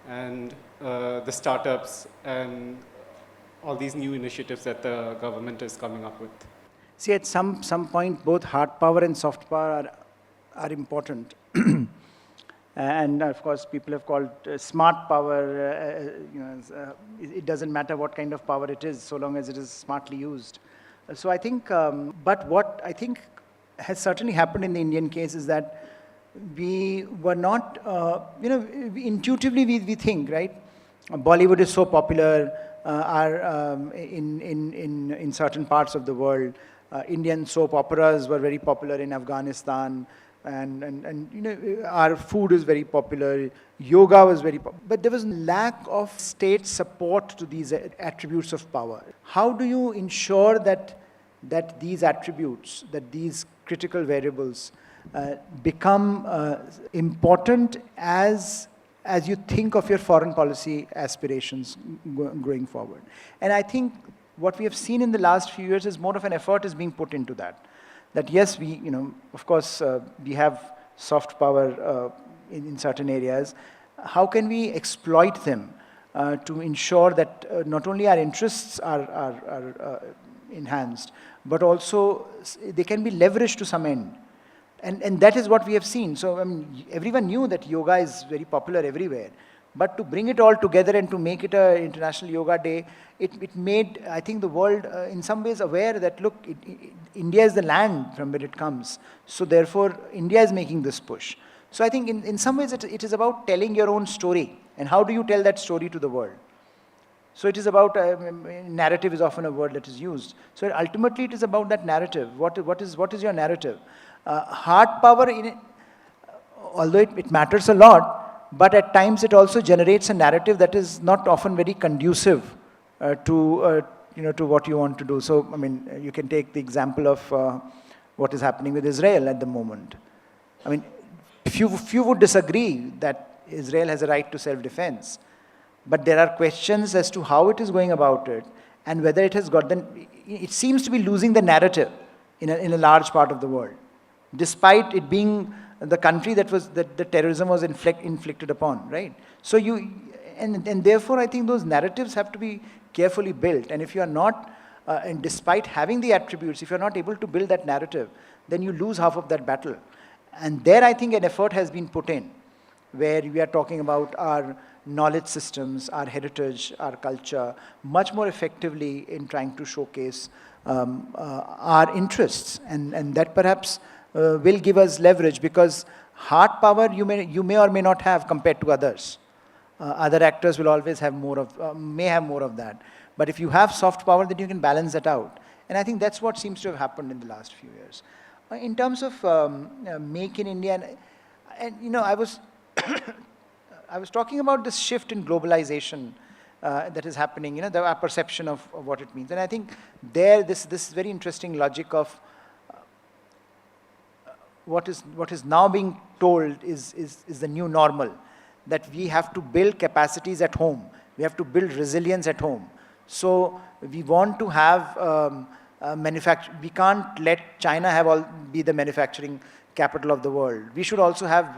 and the startups and all these new initiatives that the government is coming up with. See, at some point, both hard power and soft power are important. And of course, people have called smart power, it doesn't matter what kind of power it is, so long as it is smartly used. So I think, but what I think has certainly happened in the Indian case is that we were not, intuitively we think, right? Bollywood is so popular in certain parts of the world. Indian soap operas were very popular in Afghanistan, and our food is very popular. Yoga was very popular, but there was lack of state support to these attributes of power. How do you ensure that these attributes, that these critical variables, become important as you think of your foreign policy aspirations going forward? And I think what we have seen in the last few years is more of an effort is being put into that. That yes, we, of course, we have soft power in certain areas. How can we exploit them to ensure that not only our interests are enhanced, but also they can be leveraged to some end? And that is what we have seen. So everyone knew that yoga is very popular everywhere. But to bring it all together and to make it an International Yoga Day, it made, I think, the world in some ways aware that, look, India is the land from where it comes. So therefore, India is making this push. So I think in some ways it is about telling your own story. And how do you tell that story to the world? So it is about, narrative is often a word that is used. So ultimately it is about that narrative. What is your narrative? Hard power, although it matters a lot, but at times it also generates a narrative that is not often very conducive to what you want to do. So, I mean, you can take the example of what is happening with Israel at the moment. I mean, few would disagree that Israel has a right to self-defense, but there are questions as to how it is going about it and whether it has got it seems to be losing the narrative in a large part of the world, despite it being the country that the terrorism was inflicted upon, right? So and therefore I think those narratives have to be carefully built, and if you are not, and despite having the attributes, if you're not able to build that narrative, then you lose half of that battle. And there I think an effort has been put in, where we are talking about our knowledge systems, our heritage, our culture, much more effectively in trying to showcase our interests. And that perhaps will give us leverage, because hard power you may or may not have compared to others. Other actors will always have may have more of that. But if you have soft power, then you can balance that out. And I think that's what seems to have happened in the last few years. In terms of Make in India, and I was I was talking about this shift in globalization that is happening, our perception of what it means. And I think this very interesting logic of what is now being told is the new normal, that we have to build capacities at home. We have to build resilience at home. So we want to have we can't let China be the manufacturing capital of the world. We should also have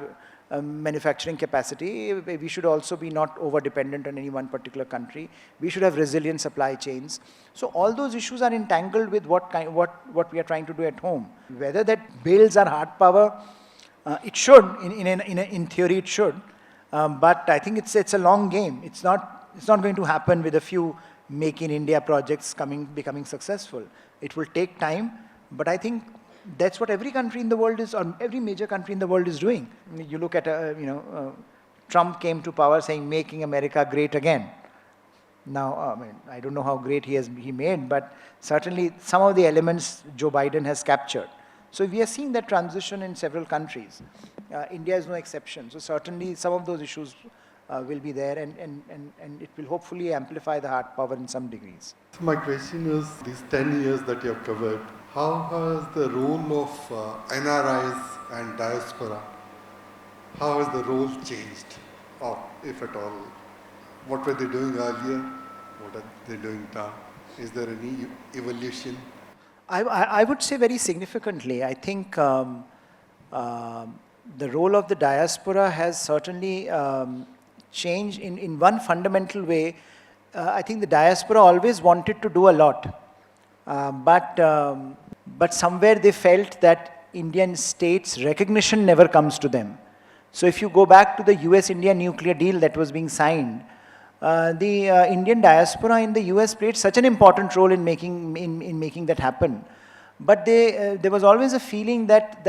manufacturing capacity. We should also be not over-dependent on any one particular country. We should have resilient supply chains. So all those issues are entangled with what we are trying to do at home. Whether that builds our hard power, it should. In theory, it should. But I think it's a long game. It's not going to happen with a few Make in India projects becoming successful. It will take time, but I think that's what every country in the world is, or every major country in the world is doing. I mean, you look at, Trump came to power saying, "Making America Great Again." Now, I mean, I don't know how great he made, but certainly some of the elements Joe Biden has captured. So we are seeing that transition in several countries. India is no exception. So certainly some of those issues will be there, and it will hopefully amplify the hard power in some degrees. So my question is, these 10 years that you have covered, how has the role of NRIs and diaspora, how has the role changed, or if at all? What were they doing earlier? What are they doing now? Is there any evolution? I would say very significantly. I think the role of the diaspora has certainly changed in one fundamental way. I think the diaspora always wanted to do a lot, but somewhere they felt that Indian states' recognition never comes to them. So if you go back to the US-India nuclear deal that was being signed, the Indian diaspora in the US played such an important role in making that happen. But there was always a feeling that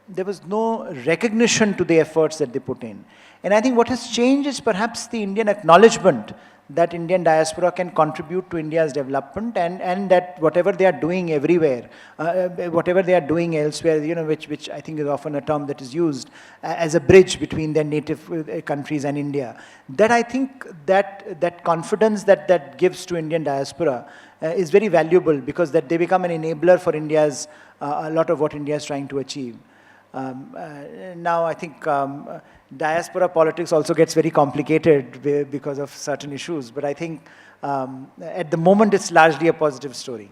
there was no recognition to the efforts that they put in. And I think what has changed is perhaps the Indian acknowledgement that Indian diaspora can contribute to India's development, and that whatever they are doing everywhere, whatever they are doing elsewhere, which I think is often a term that is used as a bridge between their native countries and India. That I think that confidence that gives to Indian diaspora is very valuable, because that they become an enabler for India's, a lot of what India is trying to achieve. Now I think diaspora politics also gets very complicated because of certain issues, but I think at the moment it's largely a positive story.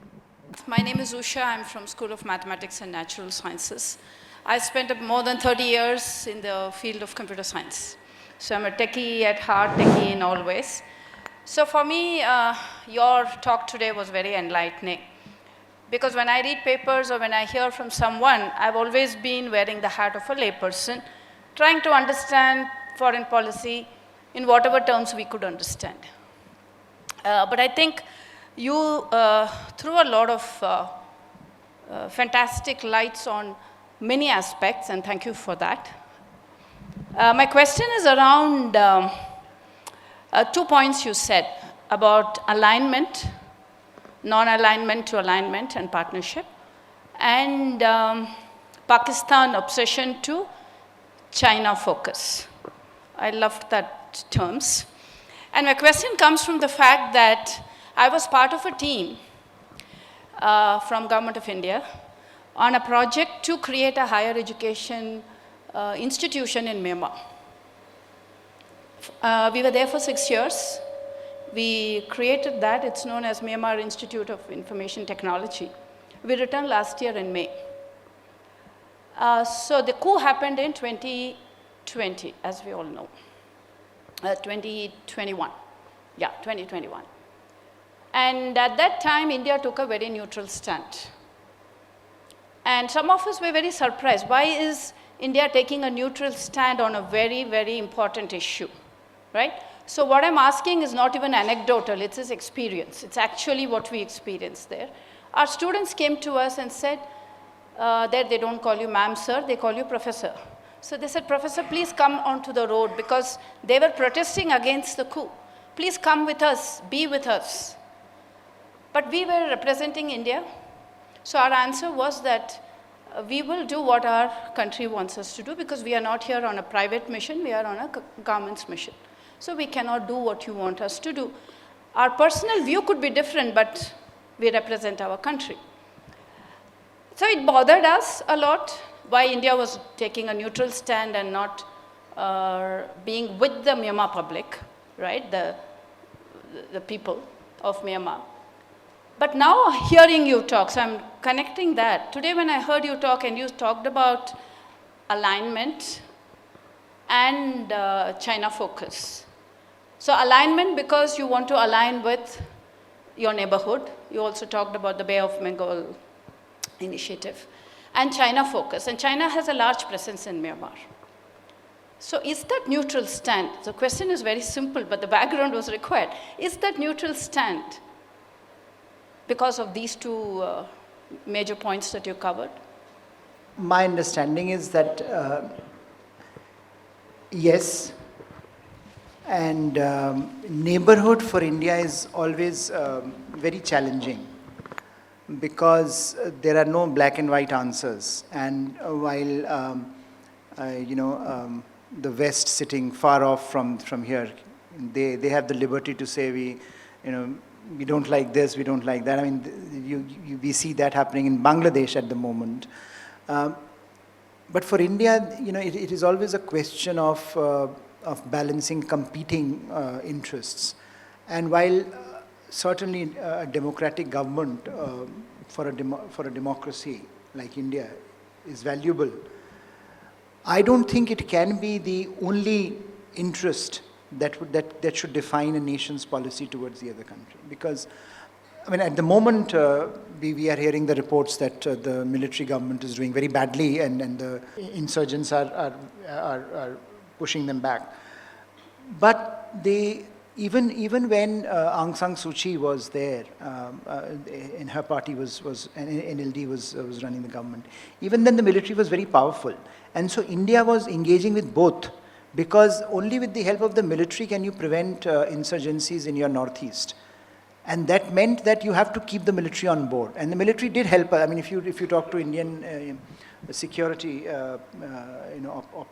My name is Usha. I'm from School of Mathematics and Natural Sciences. I spent more than 30 years in the field of computer science. So I'm a techie at heart, techie in all ways. So for me, your talk today was very enlightening. Because when I read papers or when I hear from someone, I've always been wearing the hat of a layperson, trying to understand foreign policy in whatever terms we could understand. But I think you threw a lot of fantastic lights on many aspects, and thank you for that. My question is around 2 points you said. about alignment, non-alignment to alignment and partnership, and Pakistan obsession to China focus. I loved that terms. And my question comes from the fact that I was part of a team from Government of India on a project to create a higher education institution in Myanmar. We were there for 6 years. We created that. It's known as Myanmar Institute of Information Technology. We returned last year in May. So the coup happened in 2020, as we all know. 2021. Yeah, 2021. And at that time, India took a very neutral stand. And some of us were very surprised. Why is India taking a neutral stand on a very, very important issue, right? So what I'm asking is not even anecdotal, it's his experience. It's actually what we experienced there. Our students came to us and said, there they don't call you ma'am, sir, they call you professor. So they said, professor, please come onto the road, because they were protesting against the coup. Please come with us, be with us. But we were representing India. So our answer was that we will do what our country wants us to do, because we are not here on a private mission, we are on a government's mission. So we cannot do what you want us to do. Our personal view could be different, but we represent our country. So it bothered us a lot why India was taking a neutral stand and not being with the Myanmar public, right, the people of Myanmar. But now hearing you talk, so I'm connecting that. Today when I heard you talk and you talked about alignment and China focus. So alignment because you want to align with your neighborhood. You also talked about the Bay of Bengal initiative. And China focus. And China has a large presence in Myanmar. So is that neutral stand? The question is very simple, but the background was required. Is that neutral stand because of these two major points that you covered? My understanding is that yes, and neighborhood for India is always very challenging, because there are no black and white answers. And while the West sitting far off from here, they have the liberty to say we don't like this, we don't like that. I mean, we see that happening in Bangladesh at the moment. But for India, it is always a question of balancing competing interests. And while certainly a democratic government for a democracy like India is valuable, I don't think it can be the only interest that should define a nation's policy towards the other country. Because, I mean, at the moment, we are hearing the reports that the military government is doing very badly, and the insurgents are pushing them back. But even when Aung San Suu Kyi was there, and her party NLD was running the government, even then the military was very powerful. And so India was engaging with both, because only with the help of the military can you prevent insurgencies in your northeast. And that meant that you have to keep the military on board. And the military did help. I mean, if you talk to Indian security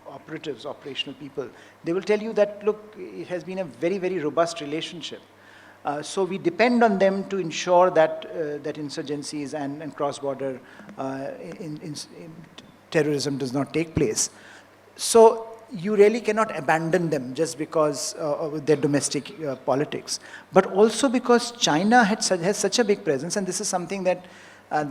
operatives, operational people, they will tell you that, look, it has been a very, very robust relationship. So we depend on them to ensure that insurgencies and cross-border terrorism does not take place. So you really cannot abandon them just because of their domestic politics. But also because China has such a big presence, and this is something that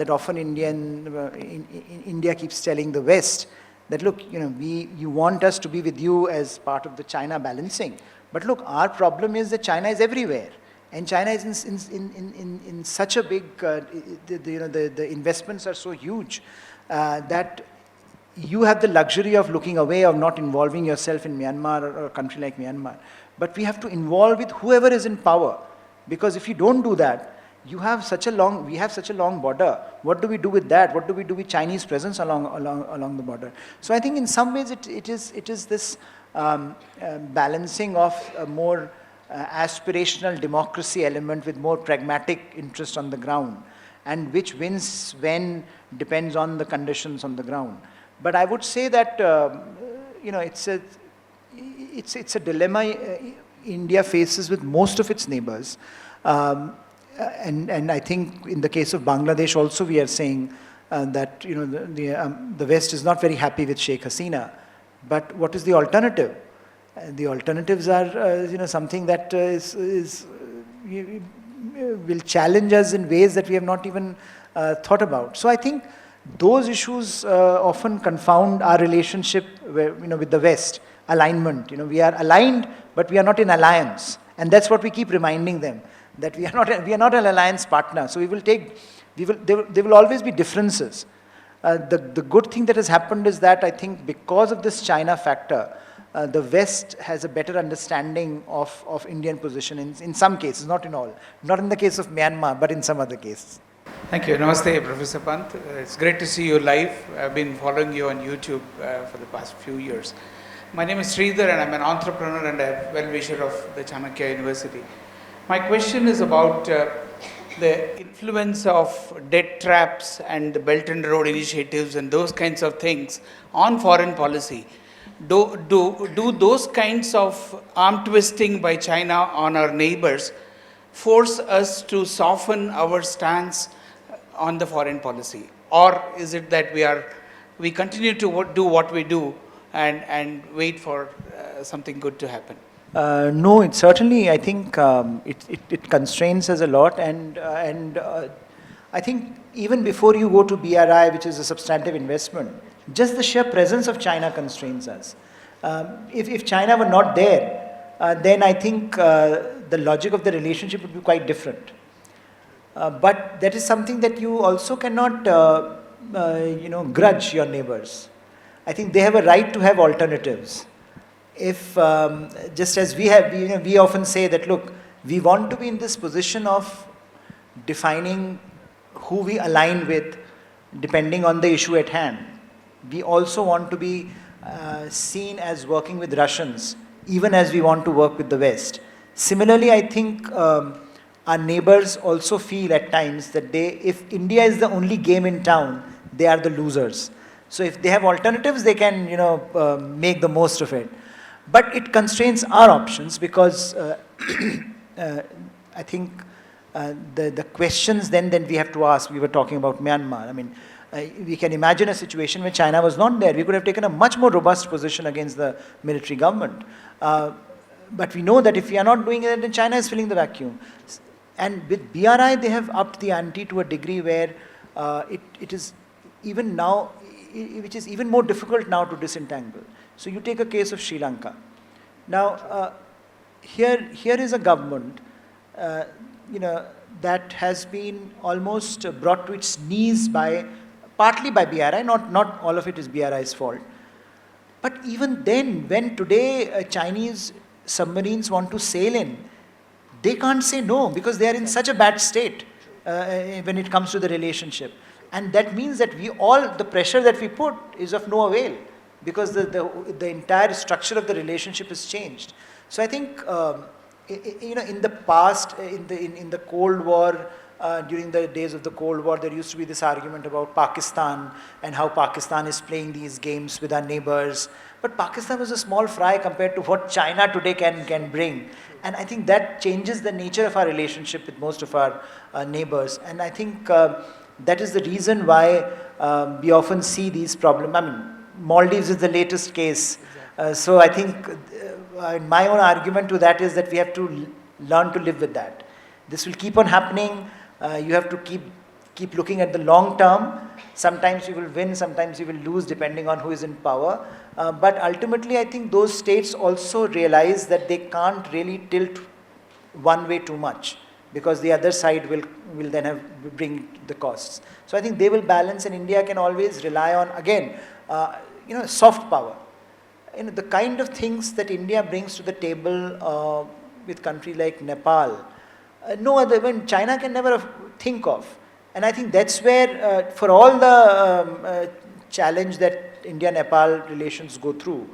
often India keeps telling the West, that look, you want us to be with you as part of the China balancing. But look, our problem is that China is everywhere. And China is in such a big, the investments are so huge that you have the luxury of looking away, of not involving yourself in Myanmar or a country like Myanmar. But we have to involve with whoever is in power. Because if you don't do that, we have such a long border. What do we do with that? What do we do with Chinese presence along the border? So I think in some ways it is this balancing of a more aspirational democracy element with more pragmatic interest on the ground, and which wins when depends on the conditions on the ground. But I would say that it's a dilemma India faces with most of its neighbors, and I think in the case of Bangladesh also we are saying that the West is not very happy with Sheikh Hasina. But what is the alternative? The alternatives are something that will challenge us in ways that we have not even thought about. So I think those issues often confound our relationship with the West. Alignment. We are aligned, but we are not in alliance, and that's what we keep reminding them, that we are not an alliance partner. So there will always be differences. The good thing that has happened is that I think because of this China factor, the West has a better understanding of Indian position in some cases, not in all. Not in the case of Myanmar, but in some other cases. Thank you. Namaste, Professor Pant. It's great to see you live. I've been following you on YouTube for the past few years. My name is Sridhar and I'm an entrepreneur and a well-wisher of the Chanakya University. My question is about the influence of debt traps and the Belt and Road initiatives and those kinds of things on foreign policy. Do those kinds of arm twisting by China on our neighbors force us to soften our stance on the foreign policy? Or is it that we continue to do what we do and wait for something good to happen? No, it certainly, I think it constrains us a lot, and I think even before you go to BRI, which is a substantive investment, just the sheer presence of China constrains us. If China were not there, then I think the logic of the relationship would be quite different. But that is something that you also cannot, grudge your neighbors. I think they have a right to have alternatives. If, just as we often say that, look, we want to be in this position of defining who we align with depending on the issue at hand. We also want to be seen as working with Russians, even as we want to work with the West. Similarly, I think our neighbors also feel at times that if India is the only game in town, they are the losers. So if they have alternatives, they can, make the most of it. But it constrains our options because I think the questions then we have to ask, we were talking about Myanmar. I mean, we can imagine a situation where China was not there. We could have taken a much more robust position against the military government. But we know that if we are not doing it, then China is filling the vacuum. And with BRI, they have upped the ante to a degree where it is even now, which is even more difficult now to disentangle. So you take a case of Sri Lanka. Now, here is a government, that has been almost brought to its knees partly by BRI, not all of it is BRI's fault. But even then, when today Chinese submarines want to sail in, they can't say no because they are in such a bad state when it comes to the relationship. And that means that the pressure that we put is of no avail because the entire structure of the relationship has changed. So I think, in the past, in the Cold War, during the days of the Cold War, there used to be this argument about Pakistan and how Pakistan is playing these games with our neighbors. But Pakistan was a small fry compared to what China today can bring. And I think that changes the nature of our relationship with most of our neighbors. And I think that is the reason why we often see these problems. I mean, Maldives is the latest case. So I think my own argument to that is that we have to learn to live with that. This will keep on happening. You have to keep looking at the long term. Sometimes you will win, sometimes you will lose, depending on who is in power. But ultimately, I think those states also realize that they can't really tilt one way too much, because the other side will then bring the costs. So I think they will balance, and India can always rely on, again, soft power. The kind of things that India brings to the table with countries like Nepal, no other, China can never think of. And I think that's where, for all the challenge that India-Nepal relations go through,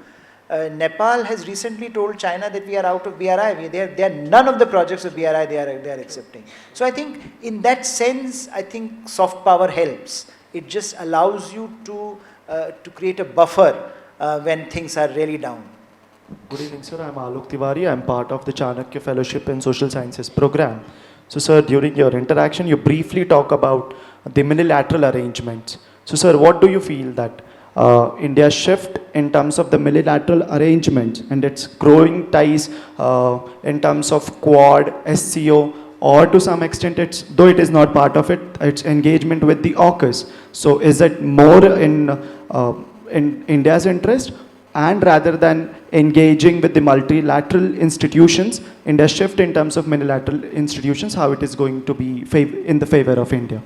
Nepal has recently told China that we are out of BRI. They are none of the projects of BRI they are accepting. So I think in that sense, I think soft power helps. It just allows you to create a buffer when things are really down. Good evening, sir. I'm Alok Tiwari. I'm part of the Chanakya Fellowship in Social Sciences program. So, sir, during your interaction, you briefly talk about the unilateral arrangements. So, sir, what do you feel that India's shift in terms of the unilateral arrangements and its growing ties in terms of Quad, SCO, or to some extent, though it is not part of it, its engagement with the AUKUS. So, is it more in India's interest? And rather than engaging with the multilateral institutions, India's shift in terms of unilateral institutions, how it is going to be in the favor of India?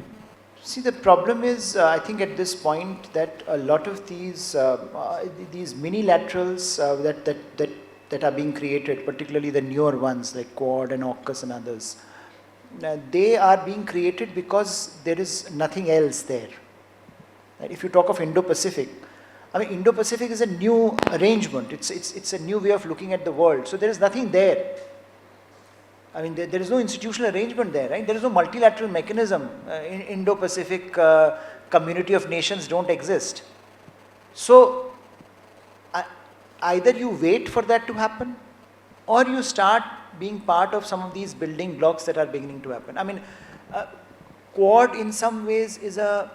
See, the problem is, I think at this point, that a lot of these minilaterals that are being created, particularly the newer ones like Quad and AUKUS and others, they are being created because there is nothing else there. If you talk of Indo-Pacific, I mean, Indo-Pacific is a new arrangement. It's a new way of looking at the world. So there is nothing there. I mean, there is no institutional arrangement there, right? There is no multilateral mechanism. In Indo-Pacific community of nations don't exist. So either you wait for that to happen, or you start being part of some of these building blocks that are beginning to happen. I mean, Quad in some ways is a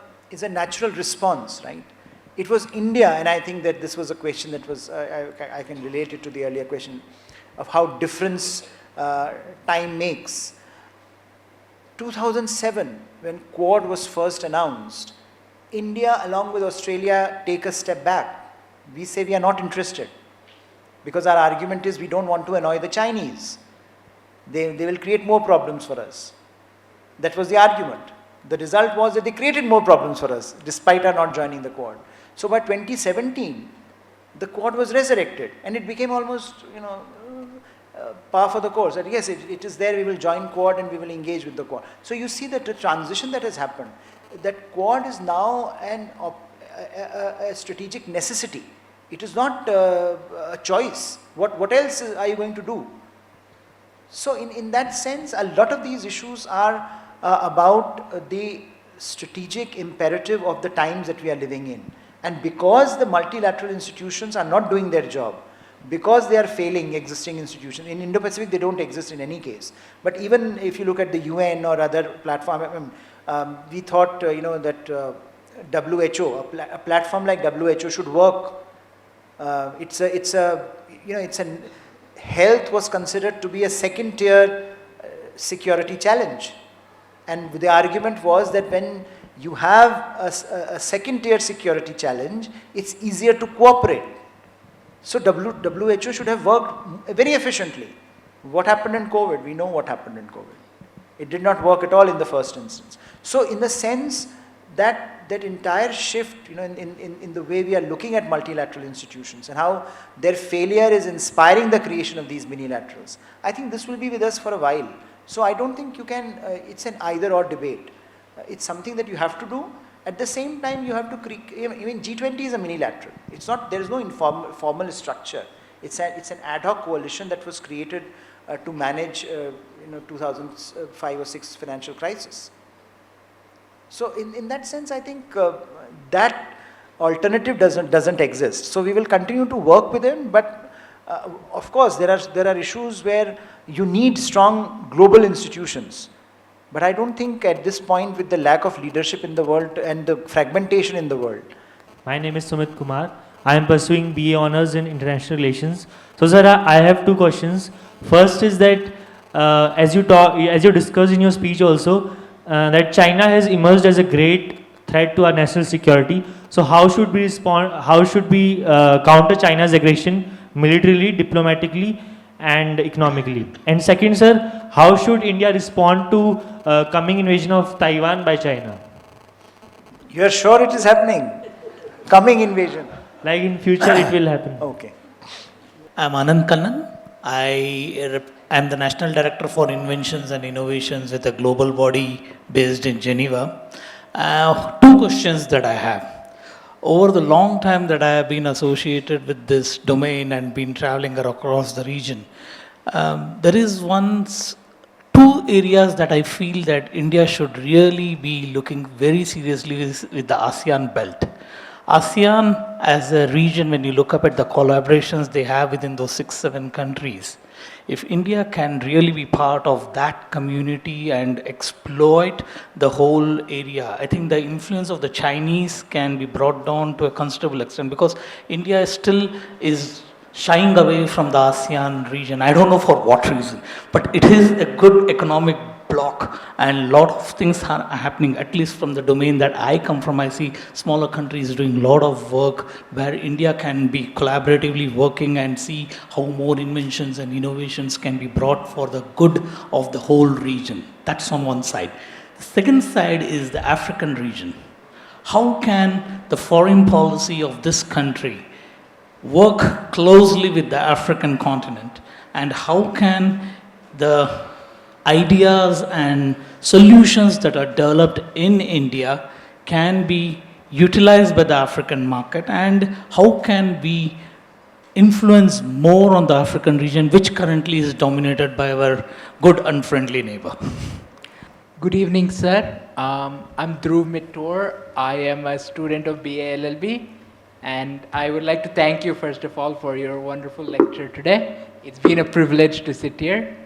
natural response, right? It was India, and I think that this was a question that was, I can relate it to the earlier question of how difference time makes. 2007, when Quad was first announced, India along with Australia take a step back. We say we are not interested because our argument is we don't want to annoy the Chinese. They will create more problems for us. That was the argument. The result was that they created more problems for us despite our not joining the Quad. So by 2017, the Quad was resurrected and it became almost, par for the course. That yes, it is there, we will join Quad and we will engage with the Quad. So you see that the transition that has happened, that Quad is now a strategic necessity. It is not a choice. What else are you going to do? So in that sense, a lot of these issues are about the strategic imperative of the times that we are living in. And because the multilateral institutions are not doing their job, because they are failing existing institutions, in Indo-Pacific they don't exist in any case. But even if you look at the UN or other platform, we thought that WHO, a platform like WHO should work. Health was considered to be a second-tier security challenge. And the argument was that when you have a second-tier security challenge, it's easier to cooperate. So WHO should have worked very efficiently. What happened in COVID? We know what happened in COVID. It did not work at all in the first instance. So in the sense that entire shift, in the way we are looking at multilateral institutions and how their failure is inspiring the creation of these minilaterals, I think this will be with us for a while. So I don't think you can, it's an either-or debate. It's something that you have to do. At the same time, you have to create, even G20 is a minilateral. It's not, there is no formal structure. It's an ad hoc coalition that was created to manage, 2005 or 6 financial crisis. So in that sense, I think that alternative doesn't exist. So we will continue to work with them, but of course, there are issues where you need strong global institutions. But I don't think at this point, with the lack of leadership in the world and the fragmentation in the world. My name is Sumit Kumar. I am pursuing BA Honours in International Relations. So, sir, I have 2 questions. First is that, as you discussed in your speech also, that China has emerged as a great threat to our national security. So, how should we respond? How should we counter China's aggression militarily, diplomatically, and economically? And second, sir, how should India respond to coming invasion of Taiwan by China? You are sure it is happening? Coming invasion? Like in future it will happen. Okay. I am Anand Kannan. I am the National Director for Inventions and Innovations with a global body based in Geneva. 2 questions that I have. over the long time that I have been associated with this domain and been traveling across the region, there is two areas that I feel that India should really be looking very seriously with the ASEAN belt. ASEAN as a region, when you look up at the collaborations they have within those 6-7 countries, if India can really be part of that community and exploit the whole area, I think the influence of the Chinese can be brought down to a considerable extent, because India still is shying away from the ASEAN region. I don't know for what reason, but it is a good economic bloc and a lot of things are happening, at least from the domain that I come from. I see smaller countries doing a lot of work where India can be collaboratively working and see how more inventions and innovations can be brought for the good of the whole region. That's on one side. The second side is the African region. How can the foreign policy of this country work closely with the African continent, and how can the ideas and solutions that are developed in India can be utilized by the African market, and how can we influence more on the African region, which currently is dominated by our good unfriendly neighbor? Good evening, sir. I'm Dhruv Mittor. I am a student of BA LLB, and I would like to thank you, first of all, for your wonderful lecture today. It's been a privilege to sit here.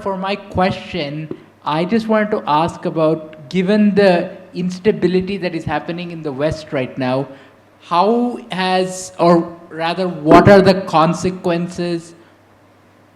For my question, I just wanted to ask about, given the instability that is happening in the West right now, how has, or rather, what are the consequences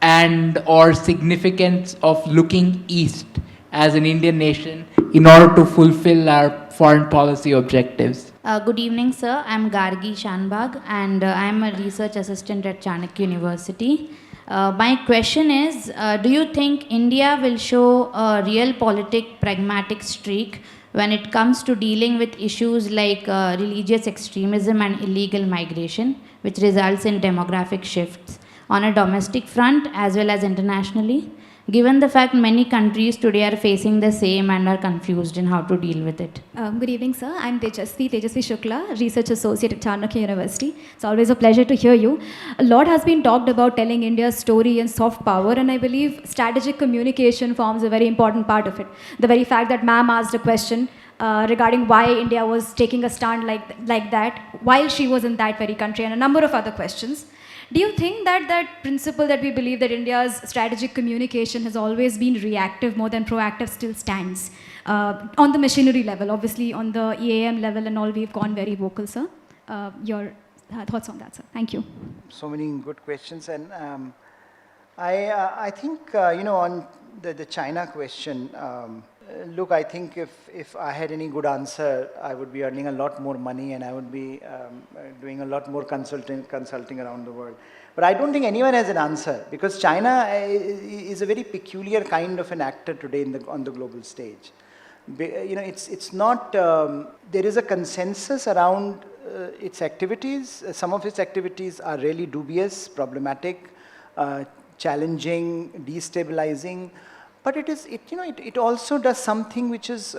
and or significance of looking east as an Indian nation in order to fulfill our foreign policy objectives? Good evening, sir. I'm Gargi Shanbag, and I'm a research assistant at Chanakya University. My question is, do you think India will show a real pragmatic streak when it comes to dealing with issues like religious extremism and illegal migration, which results in demographic shifts on a domestic front as well as internationally, given the fact many countries today are facing the same and are confused in how to deal with it? Good evening, sir. I'm Tejasvi Shukla, Research Associate at Chanakya University. It's always a pleasure to hear you. A lot has been talked about telling India's story and soft power, and I believe strategic communication forms a very important part of it. The very fact that ma'am asked a question regarding why India was taking a stand like that while she was in that very country, and a number of other questions. Do you think that that principle that we believe that India's strategic communication has always been reactive more than proactive still stands? On the machinery level, obviously on the EAM level and all, we've gone very vocal, sir. Your thoughts on that, sir? Thank you. So many good questions, and I think, on the China question, look, I think if I had any good answer, I would be earning a lot more money and I would be doing a lot more consulting around the world. But I don't think anyone has an answer, because China is a very peculiar kind of an actor today on the global stage. It's not, there is a consensus around its activities. Some of its activities are really dubious, problematic, challenging, destabilizing. But it also does something which is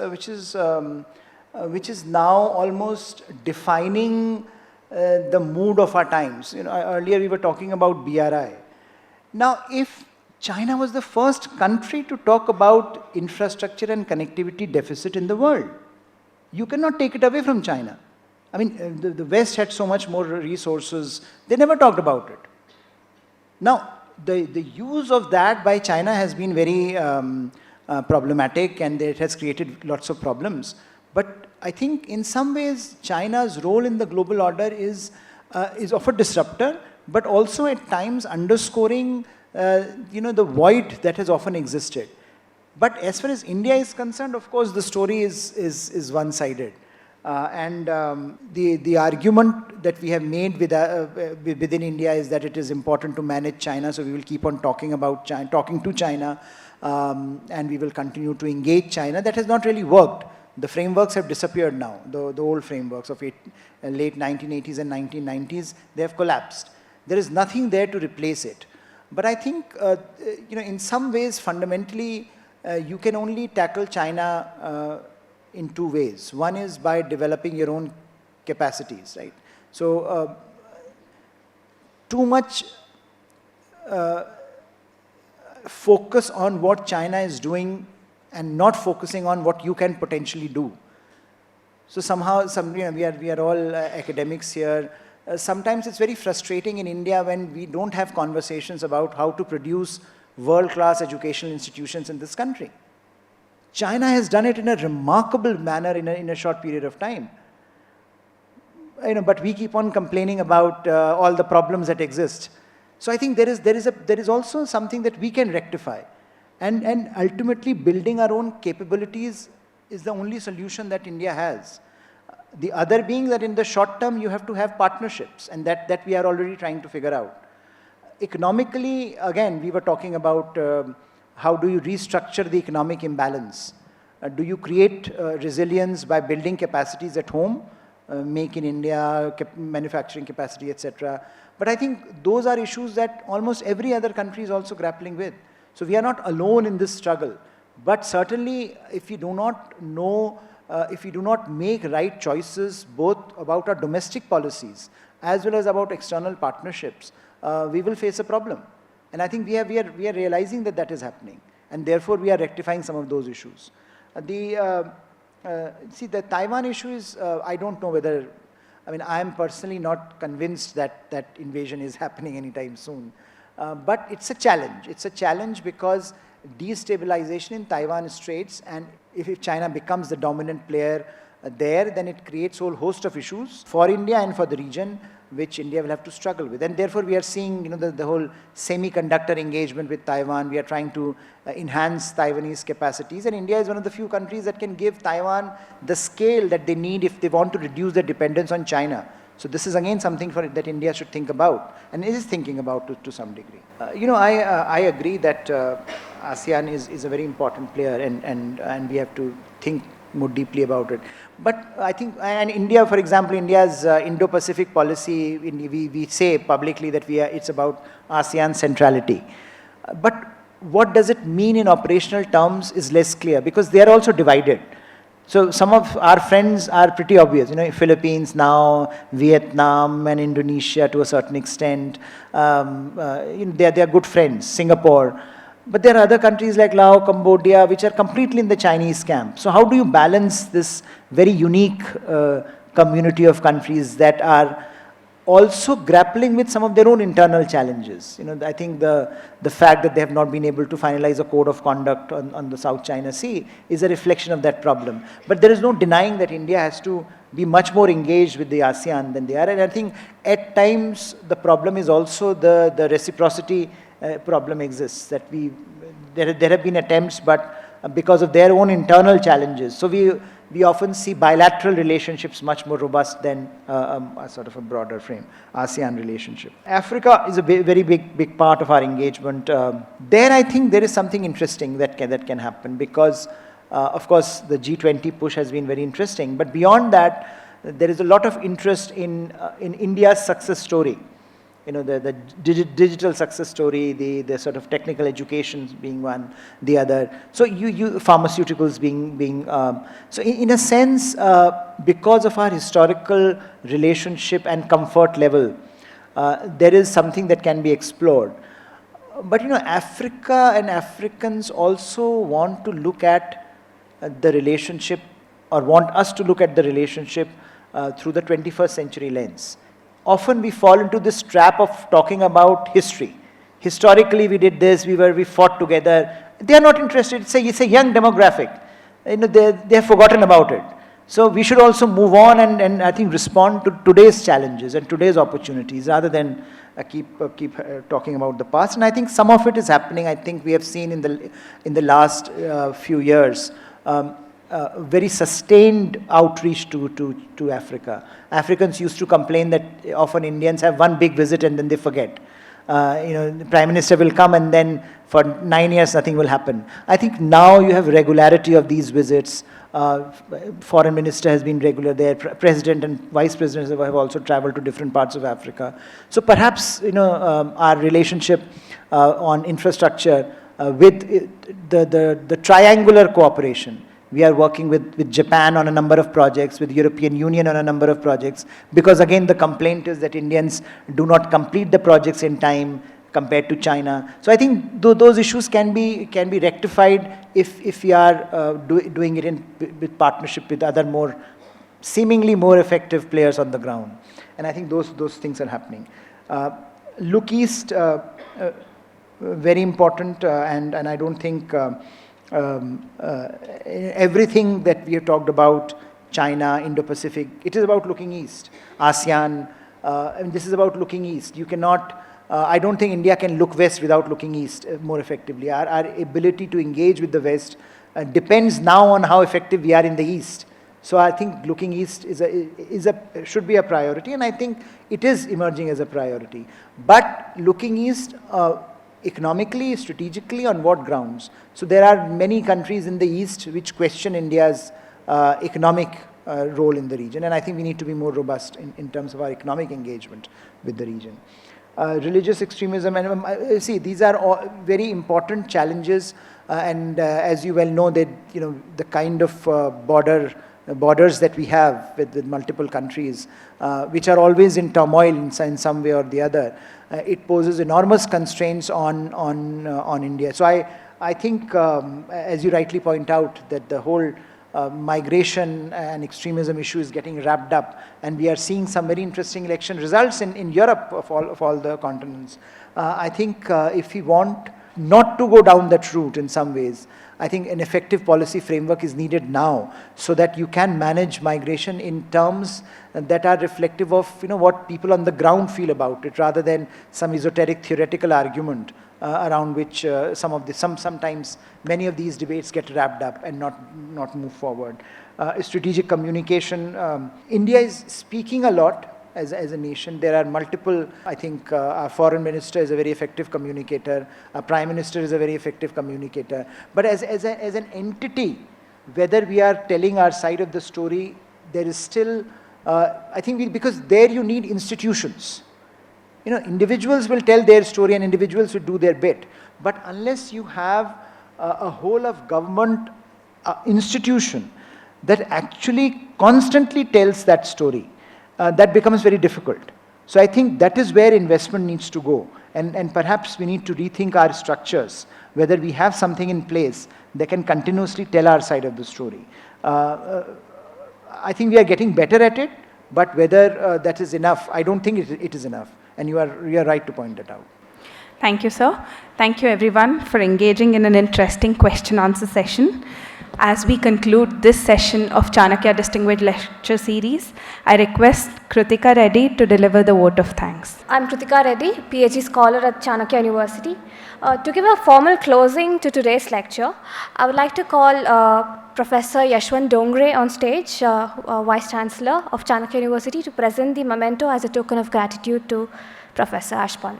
now almost defining the mood of our times. Earlier we were talking about BRI. Now, if China was the first country to talk about infrastructure and connectivity deficit in the world, you cannot take it away from China. I mean, the West had so much more resources. They never talked about it. Now, the use of that by China has been very problematic, and it has created lots of problems. But I think in some ways China's role in the global order is of a disruptor, but also at times underscoring the void that has often existed. But as far as India is concerned, of course, the story is one-sided. The argument that we have made within India is that it is important to manage China, so we will keep on talking to China, and we will continue to engage China. That has not really worked. The frameworks have disappeared now. The old frameworks of late 1980s and 1990s, they have collapsed. There is nothing there to replace it. But I think, in some ways, fundamentally, you can only tackle China in two ways. One is by developing your own capacities, right? So too much focus on what China is doing and not focusing on what you can potentially do. So somehow, we are all academics here. Sometimes it's very frustrating in India when we don't have conversations about how to produce world-class educational institutions in this country. China has done it in a remarkable manner in a short period of time. But we keep on complaining about all the problems that exist. So I think there is also something that we can rectify. And ultimately building our own capabilities is the only solution that India has. The other being that in the short term, you have to have partnerships, and that we are already trying to figure out. Economically, again, we were talking about how do you restructure the economic imbalance? Do you create resilience by building capacities at home, make in India, manufacturing capacity, etc. But I think those are issues that almost every other country is also grappling with. So we are not alone in this struggle. But certainly, if we do not know, if we do not make right choices, both about our domestic policies as well as about external partnerships, we will face a problem. And I think we are realizing that that is happening. And therefore, we are rectifying some of those issues. The Taiwan issue is, I don't know whether, I am personally not convinced that that invasion is happening anytime soon. But it's a challenge. It's a challenge because destabilization in Taiwan Straits, and if China becomes the dominant player there, then it creates a whole host of issues for India and for the region, which India will have to struggle with. And therefore, we are seeing the whole semiconductor engagement with Taiwan. We are trying to enhance Taiwanese capacities. And India is one of the few countries that can give Taiwan the scale that they need if they want to reduce their dependence on China. So this is again something that India should think about, and is thinking about to some degree. I agree that ASEAN is a very important player, and we have to think more deeply about it. But I think, and India, for example, India's Indo-Pacific policy, we say publicly that it's about ASEAN centrality. But what does it mean in operational terms is less clear, because they are also divided. So some of our friends are pretty obvious, Philippines now, Vietnam and Indonesia to a certain extent. They are good friends, Singapore. But there are other countries like Laos, Cambodia, which are completely in the Chinese camp. So how do you balance this very unique community of countries that are also grappling with some of their own internal challenges? I think the fact that they have not been able to finalize a code of conduct on the South China Sea is a reflection of that problem. But there is no denying that India has to be much more engaged with the ASEAN than they are. And I think at times the problem is also the reciprocity problem exists, that there have been attempts, but because of their own internal challenges. So we often see bilateral relationships much more robust than a sort of a broader frame, ASEAN relationship. Africa is a very big part of our engagement. There I think there is something interesting that can happen, because of course the G20 push has been very interesting, but beyond that there is a lot of interest in India's success story. The digital success story, the sort of technical education being one, the other. So pharmaceuticals being so in a sense, because of our historical relationship and comfort level, there is something that can be explored. But Africa and Africans also want to look at the relationship, or want us to look at the relationship through the 21st century lens. Often we fall into this trap of talking about history. Historically, we did this, we fought together. They are not interested. It's a young demographic. They have forgotten about it. So we should also move on and I think respond to today's challenges and today's opportunities, rather than keep talking about the past. And I think some of it is happening. I think we have seen in the last few years very sustained outreach to Africa. Africans used to complain that often Indians have one big visit and then they forget. The Prime Minister will come and then for 9 years nothing will happen. I think now you have regularity of these visits. Foreign Minister has been regular there. President and Vice Presidents have also traveled to different parts of Africa. So perhaps our relationship on infrastructure with the triangular cooperation, We are working with Japan on a number of projects, with the European Union on a number of projects, because again, the complaint is that Indians do not complete the projects in time compared to China. So I think those issues can be rectified if we are doing it with partnership with other seemingly more effective players on the ground. And I think those things are happening. Look East, very important, and I don't think everything that we have talked about, China, Indo-Pacific, it is about looking east. ASEAN, and this is about looking east. You cannot, I don't think India can look west without looking east more effectively. Our ability to engage with the West depends now on how effective we are in the east. So I think looking east should be a priority, and I think it is emerging as a priority. But looking east, economically, strategically, on what grounds? So there are many countries in the East which question India's economic role in the region, and I think we need to be more robust in terms of our economic engagement with the region. Religious extremism, and see, these are all very important challenges, and as you well know, that the kind of borders that we have with multiple countries, which are always in turmoil in some way or the other, it poses enormous constraints on India. So I think, as you rightly point out, that the whole migration and extremism issue is getting wrapped up, and we are seeing some very interesting election results in Europe of all the continents. I think if we want not to go down that route in some ways, I think an effective policy framework is needed now, so that you can manage migration in terms that are reflective of what people on the ground feel about it, rather than some esoteric theoretical argument around which sometimes many of these debates get wrapped up and not move forward. Strategic communication. India is speaking a lot as a nation. There are multiple, I think our foreign minister is a very effective communicator, our prime minister is a very effective communicator. But as an entity, whether we are telling our side of the story, there is still, I think, because there you need institutions. Individuals will tell their story and individuals will do their bit. But unless you have a whole of government institution that actually constantly tells that story, that becomes very difficult. So I think that is where investment needs to go. And perhaps we need to rethink our structures, whether we have something in place that can continuously tell our side of the story. I think we are getting better at it, but whether that is enough, I don't think it is enough. And you are right to point that out. Thank you, sir. Thank you, everyone, for engaging in an interesting question-answer session. As we conclude this session of Chanakya Distinguished Lecture Series, I request Kritika Reddy to deliver the vote of thanks. I'm Kritika Reddy, PhD scholar at Chanakya University. To give a formal closing to today's lecture, I would like to call Professor Yashwant Dongre on stage, Vice Chancellor of Chanakya University, to present the memento as a token of gratitude to Professor Pant.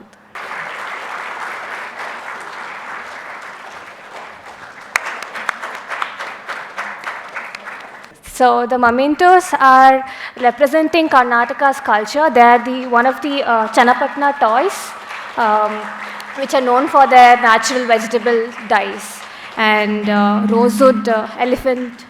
So the mementos are representing Karnataka's culture. They are one of the Channapatna toys, which are known for their natural vegetable dyes, and rosewood elephant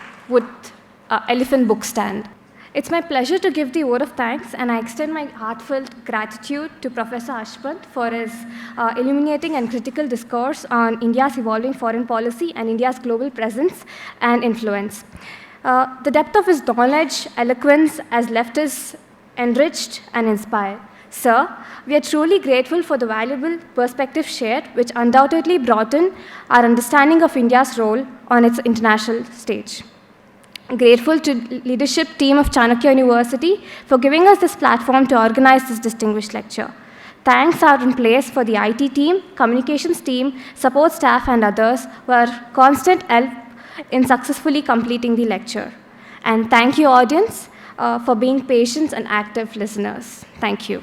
book stand. It's my pleasure to give the vote of thanks, and I extend my heartfelt gratitude to Professor Pant for his illuminating and critical discourse on India's evolving foreign policy and India's global presence and influence. The depth of his knowledge, eloquence has left us enriched and inspired. Sir, we are truly grateful for the valuable perspective shared, which undoubtedly broaden our understanding of India's role on its international stage. Grateful to the leadership team of Chanakya University for giving us this platform to organize this distinguished lecture. Thanks are in place for the IT team, communications team, support staff, and others who are constant help in successfully completing the lecture. And thank you, audience, for being patient and active listeners. Thank you.